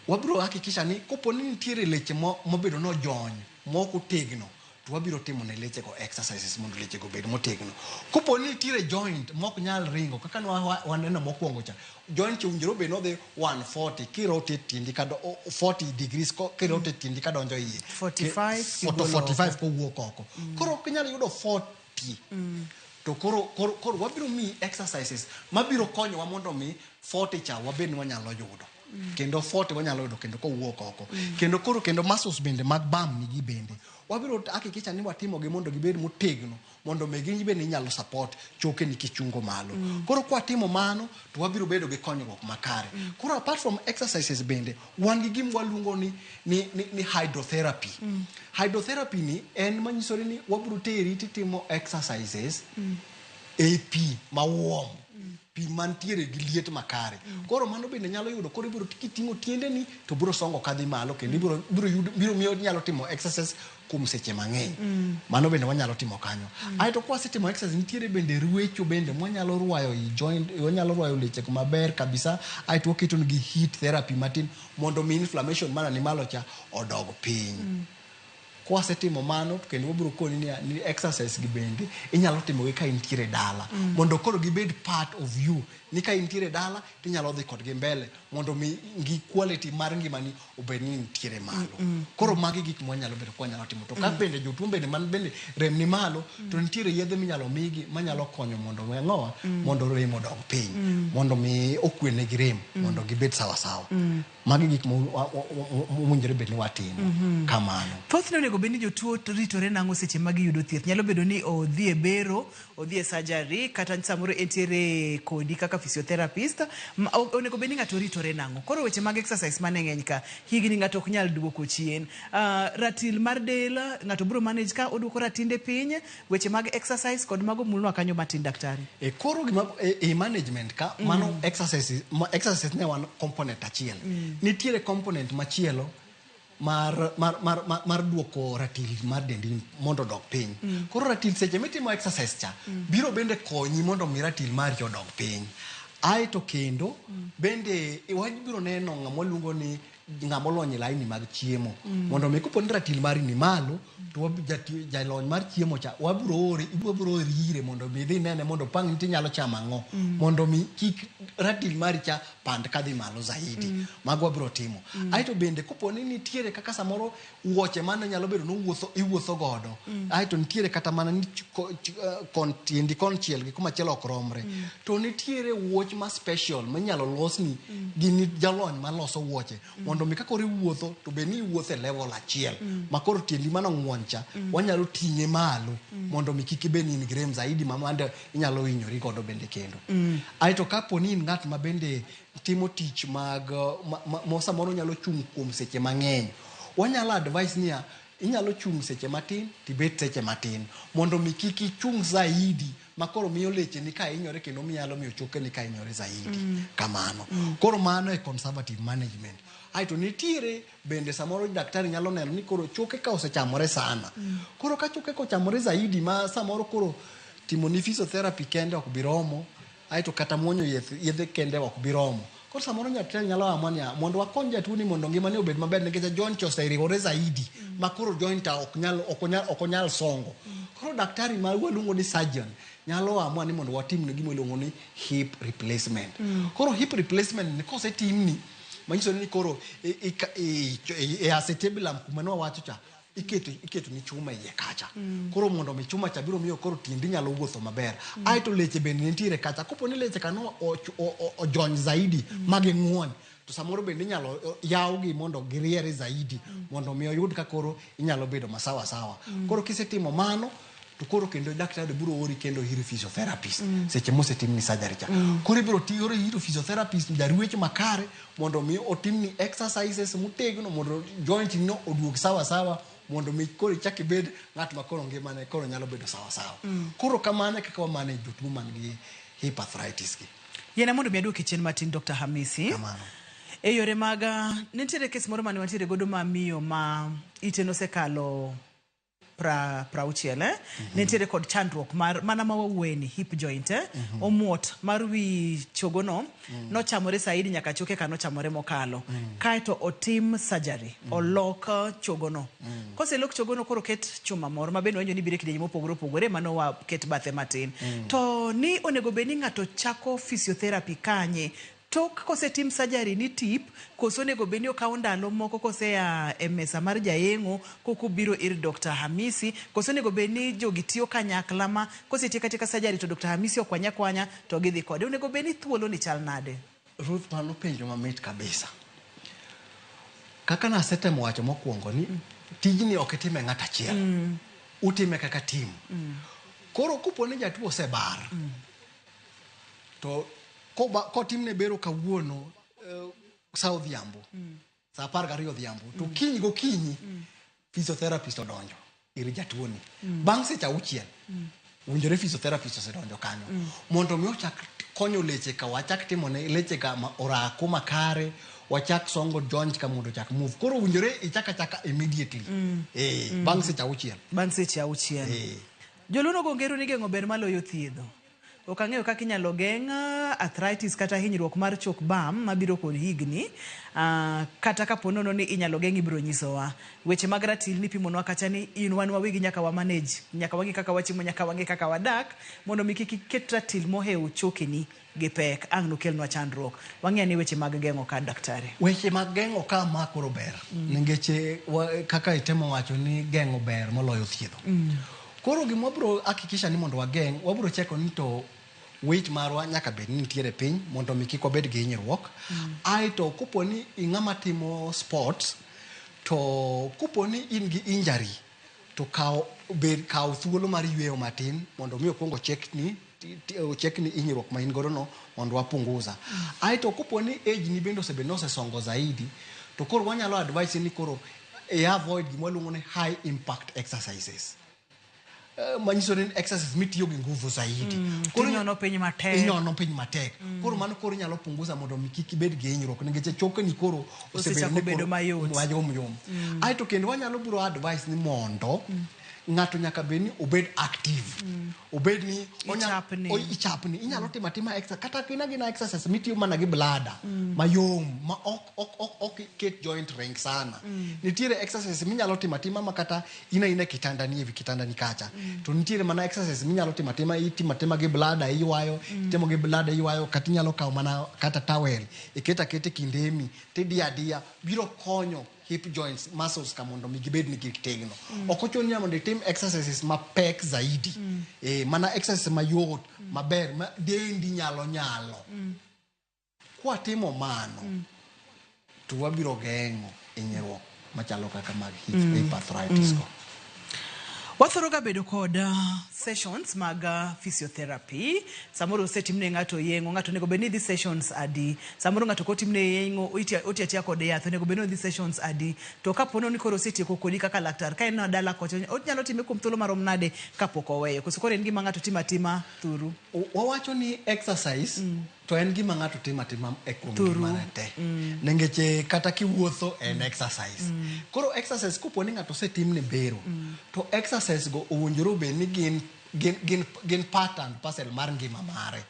wabiro hakikisha ni koponi nitiere leche mobedo no jony moko tegno to wabiro timo ne leche go exercises mondo leche go bed motegno. Koponi nitiere joint mok nyal ringo kaka waneno mokwongo cha joint owinjore bed no dhi 140 kirotate tiendi ka 40 degrees kirotate tiendi ka donjo iye 45 ko wuok oko. Koro ok nyal yudo 40 to koro wabiro mi exercises mabiro konyowa mondo mi 40 cha wabed ni wanyalo yudo. Kendo 40 wanyalo yudo kendo ko wuok oko. Kendo muscles bende mag bam nigi bende. Wabiro hakikisha ni watimo gi mondo gibed motegno mondo megi bende inyalo support choke ni kichungo malo. Koro kwa timo mano to wabiro bedo gi konyruok makare. Koro apart from exercises bende wan gi gimwa luongo ni hydrotherapy. Hydrotherapy ni en manyisore ni wabiro teri timo exercises e pi mawom. Pi mantiere gi liet makare. Koro mano bende nyalo yudo koro ibiro kiting'o tiende ni to biro songo kadhi malo kendo biro miyo nyalo timo exercise kuom seche mang'eny. Mano bende wanyalo timo kanyo. Aito kwasetimo exercise nitiere bende ruecho bende mwanyalo ruayo i joint wanyalo ruayo leche maber kabisa. Aito waketo gi heat therapy matin mondo mi inflammation mana ni malo cha odog piny. kwa setimo mano kendo wabiro koni ni exercise gi bende inyalo timo ka intiere dala mondo koro gibed part of you ni ka intiere dala tinyalo dhi kodgi mbele mondo mi gi quality mar ngimani obed ni intiere malo koro magi gik mwanyalo bedo kwa nyalo timo to ka bende jotuo bende man bende rem ni malo to ntiere yedhe minyalo migi manyalo konyo mondo ng'owa mondo rem odog piny mondo mi okwene gi rem mondo gibed sawa sawa magi gik mwinjore bed ni watimo kamano. Thothne onego bed ni jotuo ritore nang'o seche ma giyudo thieth? Nyalo bedo ni odhi e bero, odhi e surgery, kata samoro entiere kodi kaka physiotherapist, onego bed ni ng'ato ritore nang'o? Koro weche mag exercise mane ng'eny ka, higni ng'ato ok nyal duoko chien. Ratil mar del, ng'ato biro manage ka oduoko ratinde piny, weche mag exercise kod mago mulnwa kanyo matin daktari. Koro management ka, mano exercise ne wan component achiel. Nitiere component machielo mar duoko ratil mar dendi mondo dog piny. Koro ratil seche mitimo exercise cha biro bende konyi mondo mi ratil mari odog piny. Aeto kendo bende wabiro neno ng'ama luongo ni ng'ama olony laini mag chiemo mondo mi koponi ratil mari ni malo to jalony mar chiemo cha wabiro ire mondo mi dhi nene mondo pang ni tinyalo chamo ang'o mondo mi kik ratil mari cha pand kadhi malo zaidi. Mago wabiro timo. Aeto bende koponi nitiere kaka samoro wuoche mane nyalo bedo iwuotho godo, aeto nitiere kata mana ni tiendi konchiel gi kuma chielo ok romre, to nitiere wuoch ma special manyalo losni gi jalony maloso wuoche mondo mi kakoro iwuotho to be ni iwuotho e level achiel makoro tiendi mano ng'woncha wanyalo ting'e malo mondo mi kik ibed ni grem zaidi mamande inyalo hinyori godo bende kendo. Aeto kaponi in ng'at ma bende timo tich mag samoro nyalo chung' kuom seche mang'eny, wanyalo advise niya inyalo chung' seche matin tibet seche matin mondo mi kik ichung' zaidi makoro miyo leche ni ka hinyore kendo minyalo miyo choke ni ka hinyore zaidi kamano. Koro mano e conservative management. Aeto nitiere bende samoro daktari nyalo neno ni koro choke ka osechamore sana, koro ka choke kochamore zaidi ma samoro koro timo ni physiotherapy kende ok biromo, aeto kata muonyo yedhe kende ok biromo. Koro samoro daktari nyalo amua ni mondo wakony jatuo ni mondo ngimane obed maber nikech joint oseriwore zaidi makoro joint ok onyal songo. Koro daktari ma waluongo ni surgeon nyalo amua ni mondo watim ne gima iluongo ni hip replacement. Koro hip replacement ni kosetimni manyiso ni koro acetabulum kuma no wacho cha iketo ni chuma iye kacha. Koro mondo mi chuma cha biro miyo koro tiendi nyalo wuotho maber. Aeto leche bende nitiere kacha. Kopo ni leche kano ojony zaidi magi ng'won to samoro bende nyalo yawgi mondo giriere zaidi mondo mi oyud ka koro inyalo bedo masawa sawa. Koro kisetimo mano to koro kendo daktari biro ori kendo ir physiotherapist seche mosetimni surgery cha. Koro biro ori ir physiotherapist jarweche makare mondo mi otimni exercises motegno mondo joint no oduog sawa sawa mondo mi koro chak ibed ng'at ma koro ngimane koro nyalo bedo sawa sawa. Koro kamano kaka wamanage jotuo man gi hip arthritis gi. Yena mondo mi aduoki chien matin Dr. Hamisi. Kamano. E yore maga nitiere kes moro mane wantiere godo ma miyo ma iteno sekalo prauchiel nitiere kod chandruok mana ma wawueni hip joint omuot mar wi chogono nochamore saidi nyaka choke ka nochamore mokalo kaeto otim surgery olok chogono koselok chogono koro ket chuma moro mabende wanjo ni bire kidenye mopogore opogore mano wa ket bathe matin to ni onego bed ni ng'ato chako physiotherapy kanye tok kosetim surgery ni tip koso nego beni okaw ndalo moko kosea e mesa mar jayengo koko biro ir Dr. Hamisi koso nego beni jogi tiyo kanyakla ma kosetieka surgery to Dr. Hamisi okwanya to gidhi kode nego beni thuolo ni chal nade. Ruth pano penjo mamit kabisa. Kaka na setemo wacho mokwongo ni tijni ok itime ng'at achiel. Utime kaka team. Koro kuponi jatuo sebar to ko timne bero kawuono sa odhiambo sa 12 odhiambo to kinyi go kinyi physiotherapist odonjo ir jatuoni bang' seche 6 winjore physiotherapist osedonjo kanyo mondo mi ochak konyo leche ka wachak timo ne leche ka orako makare wachak songo joint ka mondo chak move koro winjore ichaka immediately bang' seche 6 joluno go ngero ni gengo ber maloyo thiedho. okang'eyo kaka inyalo geng' arthritis kata hinyruok mar chok bam mabiro kod higni, kata kapo nono ni inyalo geng' ibiro nyisowa. Weche mag ratil ni pimonwa kacha ni in wan wawegi nyaka wa manage, nyaka wang'e kaka wachimo, nyaka wang'e kaka wadak, mondo mi kik iket ratil mohewo chokeni gi pek ang' nokelnwa chandruok. Wang'e ni weche mag geng'o ka daktari. Weche mag geng'o ka makoro ber. Ningeche kaka itemo wacho ni geng'o ber moloyo thiedho. Koro gima wabiro hakikisha ni mondo wageng', wabiro cheko ni to weight marwa nyaka bed ni nitiere piny mondo mi kik wabed gi hinyruok. Aito kopo ni ing'ama timo sports, to kopo ni in gi injury, to kaw thuolo mar yweyo matin mondo mi okuongo check ni hinyruok ma in godo no mondo wapunguza. Aito kopo ni age ni bendo sebedo osesongo zaidi, to koro wanyalo advise ni koro avoid gima waluongo ni high impact exercises. Manyiso ni exercise mitiyo gi nguvu zaidi. Koro inyono piny matek. Koro mano koro nyalo punguza mondo mi kik ibed gi hinyruok nikech chokeni koro osebedo mayom. Aito kendo wanyalo biro advice ni mondo ng'ato nyaka bed ni obed active. Obed ni ichapni. Inyalo timo exercise kata gina exercise mitiyo mana gi blada mayom ma ok ket joint rank sana. Nitiere exercise minyalo timo makata ina kitandani ewi kitandani kacha. To nitiere mana exercise minyalo timo gi blada iywayo, timo gi blada iywayo, kata inyalo kawo mana kata towel iketa kindemi tidia biro konyo hip joints muscles ka mondo mi gibed ni gitegno. Okochoni mondo itim exercises mapek zaidi. Mana exercise mayot maber ma dendi nyalo. Kwa timo mano to wabiro geng'o hinyruok machalo kaka mag hip arthritis ko. Wathoro ga bedo kod sessions mag physiotherapy. Samoro setimne ng'ato yeng'o, ng'ato nego beni di sessions adi. Samoro ng'ato kotimne yeng'o otiatia kod yath, nego beno di sessions adi. To kapono ni koro setieko kodi kaka laktar, ka en dala kocho, onyalo time kuom thuolo marom nade kapok oweyo. Koso koro en gima ng'ato tima thuru. Wawacho ni exercise to en gima ng'ato tima e kuom ngimane te. Nengeche kata kiwuotho en exercise. Koro exercise kopo ni ng'ato setimne bero, to exercise go owinjore bed ni gin pattern parcel mar ngima mare.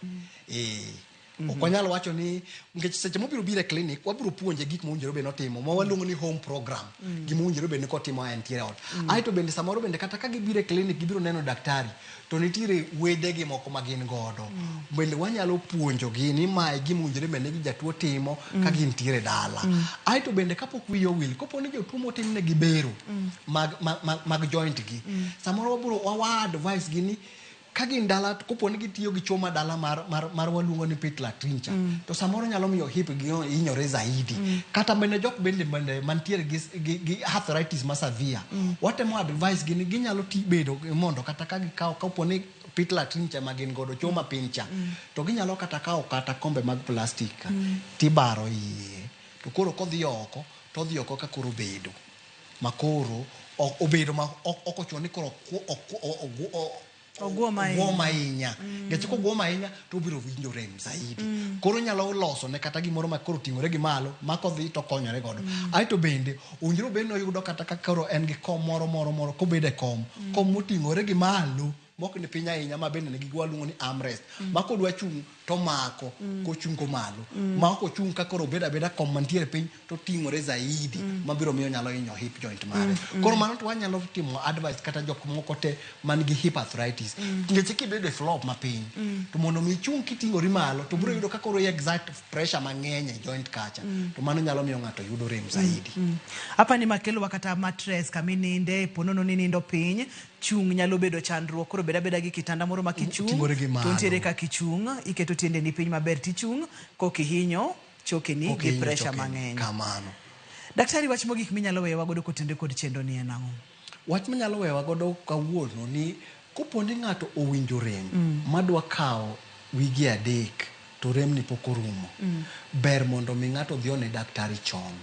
Okonyalo wacho ni ngech seche mobiro bire clinic wabiro puonje gik mowinjore bed notimo ma waluongo ni home program. Gima owinjore bed ni kotimo entiere ot. Aito bende samoro bende kata ka gibire clinic gibiro neno daktari, to nitiere wedegi moko ma gin godo. Bende wanyalo puonjogi ni mae gima owinjore bed ni jatuo timo ka gintiere dala. Aito bende kapok wiyo wil, kopo ni jotuo motimne gi bero mag joint gi, samoro wabiro advice gi ni kagin dala kopo ni gitiyo gi choma dala mar waluongo ni pit latrincha, to samoro nyalo miyo hip gi hinyore zaidi. Kata bende jok bende mantiere gi arthritis ma severe, watemo advice gi ni ginyalo bedo mondo kata ka gikawo kopo ni pit latrincha ma gin godo choma pincha, to ginyalo kata kawo kata kombe mag plastic tibaro iye, to koro kodhi oko ka koro bedo makoro obedo ma okochoni koro ogwoma ahinya. Ngech kogwoma ahinya to biro winjo rem zaidi. Koro nyalo loso ne kata gimoro ma koro ting'ore gi malo ma kodhi to konyore godo. Aito bende owinjore bed no yudo kata ka koro en gi kom moro kobede kom moting'ore gi malo mok ni piny ahinya, ma bende nigi waluongo ni armrest, ma kodwa chung' to mako kochungo malo, ma ok ochung' ka koro beda kom mantiere piny to ting'ore zaidi ma biro miyo nyalo hinyo hip joint mare. Koro mano to wanyalo timo advice kata jok moko te man gi hip arthritis. Ngeche kibedo e flop mapiny, to mondo mi chung' kiting'ori malo to biro yudo ka koro exact pressure mang'eny e joint kacha, to mano nyalo miyo ng'ato yudo rem zaidi. Hapa ni makelo wakata mattress kamininde ponono ni nindo piny, chung' nyalo bedo chandruok. Koro beda gi kitanda moro makichung' to ntiere ka kichung' iketo tiende ni piny maber tichung' kokihinyo chokeni gi pressure mang'eny. Kamano. Daktari, wach mogik minyalo wewa godo kotende kod chendo ni en ang'o? Wach minyalo wewa godo kawuono ni kopo ni ng'ato owinjo rem madwa kawo wigi 3 to rem ni pok orumo, ber mondo mi ng'ato dhi one daktari chon.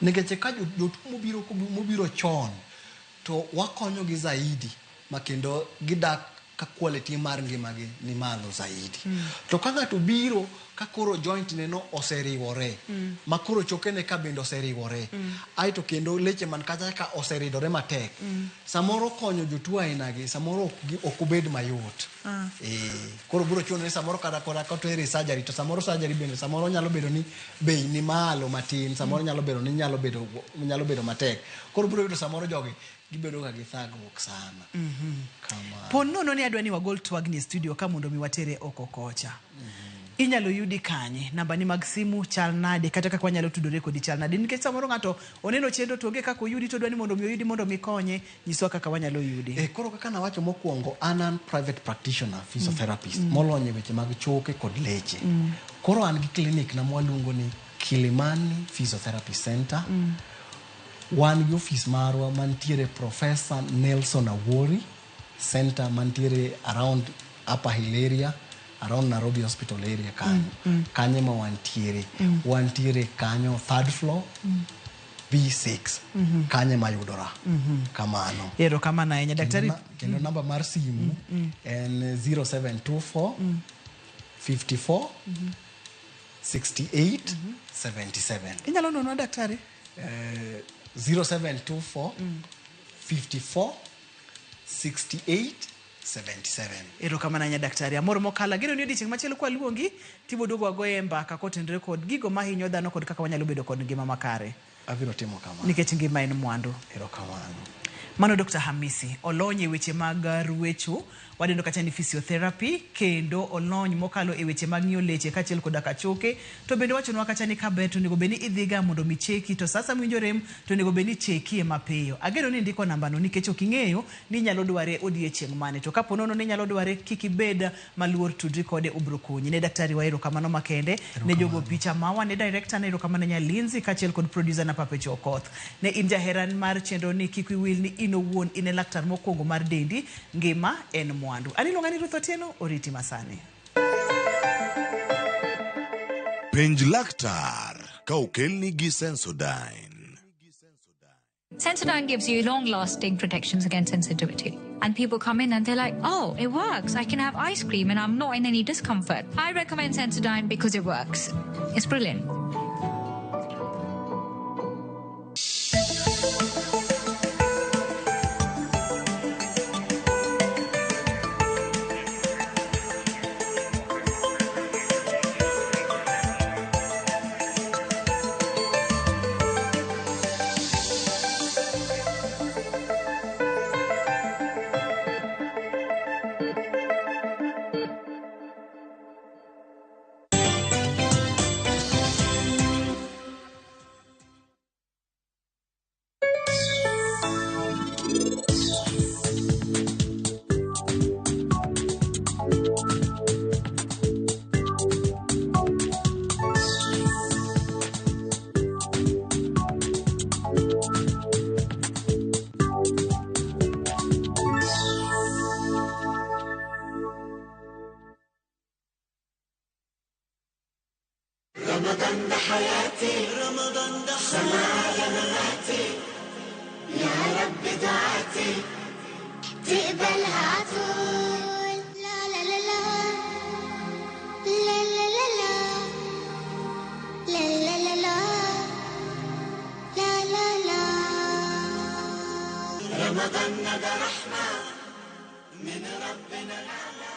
Nikech ka jotuo mobiro chon to wakonyo gi zaidi, makendo gidak ka quality mar ngima gi ni malo zaidi. To ka ng'ato biro kakoro joint neno oseriwore makoro chokene ka bende oseriwore aito kendo leche man kacha ka oseridore matek samoro konyo jotuo ainagi samoro ok obed mayot koro biro chuno ni samoro kada to surgery to samoro surgery bende samoro nyalo bedo ni bei ni malo matin samoro nyalo bedo ni nyalo bedo matek koro biro yudo samoro jogi gibedo ga githagruok sana kama pon nono ni adwa ni wagol twagni studio ka mondo mi watere oko kocha inyalo yudi kanye namba ni mag simu chal nade kata kaka wanyalo tudore kodi chal nade nikech samoro ngato oneno chendo toge kaka oyudi to dwani mondo mi oyudi mondo mi konye nyiswa kaka wanyalo yudi koro kaka nawacho mokuongo an private practitioner physiotherapist molonye weche mag choke kod leche koro an gi clinic na mwaluongo ni Kilimani Physiotherapy Center wan gi office marwa mantiere Professor Nelson Awori center mantiere around Upper Hill area around Nairobi Hospital area kanye ma wantiere kanyo third floor B6 kanye mayudora kamano ero kama na yenye daktari kendo namba mar simu en 0724 54 68 77 inyalo nono daktari 0724 54 68 77 ero kama nanya daktari amor mokala gero ni odiochieng' machielo kwa luongi tibodogo wagoye mbaka kotendre kod gigo mahinyo dhano kod kaka wanyalo bedo kod ngima makare abiro timo kama nikech ngima en mwandu ero kamano mano Dr. Hamisi olony e weche mag ruecho wadendo kacha ni physiotherapy kendo olony mokalo e weche mag ng'iyo leche kachiel koda kachoke to bende wachonwa kacha ni kaber to nego beni idhiga mondo mi cheki to sasa mwinjo rem to nego beni cheki e mapiyo agero ni ndiko namba no nikech ok ing'eyo ni nyalo dware odiochieng' mane to kapo nono ni nyalo dware kikibed maluor tudri kode ubro konyi ne daktari wa ero kamano makende ne jogo picha mawa ne director ne ero kamano Nyalinzi kachiel kod producer na Pape Chokoth ne inja heran mar chenro ni kikwil ni ino wuon ine laktar mokwongo mar dendi ngima en mwandu aniluonga ni Ruth Otieno oriti masani penj laktar ka okelni gi Sensodyne. Sensodyne gives you long-lasting protections against sensitivity. And people come in and they're like, oh, it works. I can have ice cream and I'm not in any discomfort. I recommend Sensodyne because it works. It's brilliant. رمضان ده حياتي رمضان ده سمايا مماتي يا رب دعاتي تقبلها عطول لا لا لا لا لا لا لا لا لا لا لا لا لا لا رمضان ده رحمة من ربنا الأعلى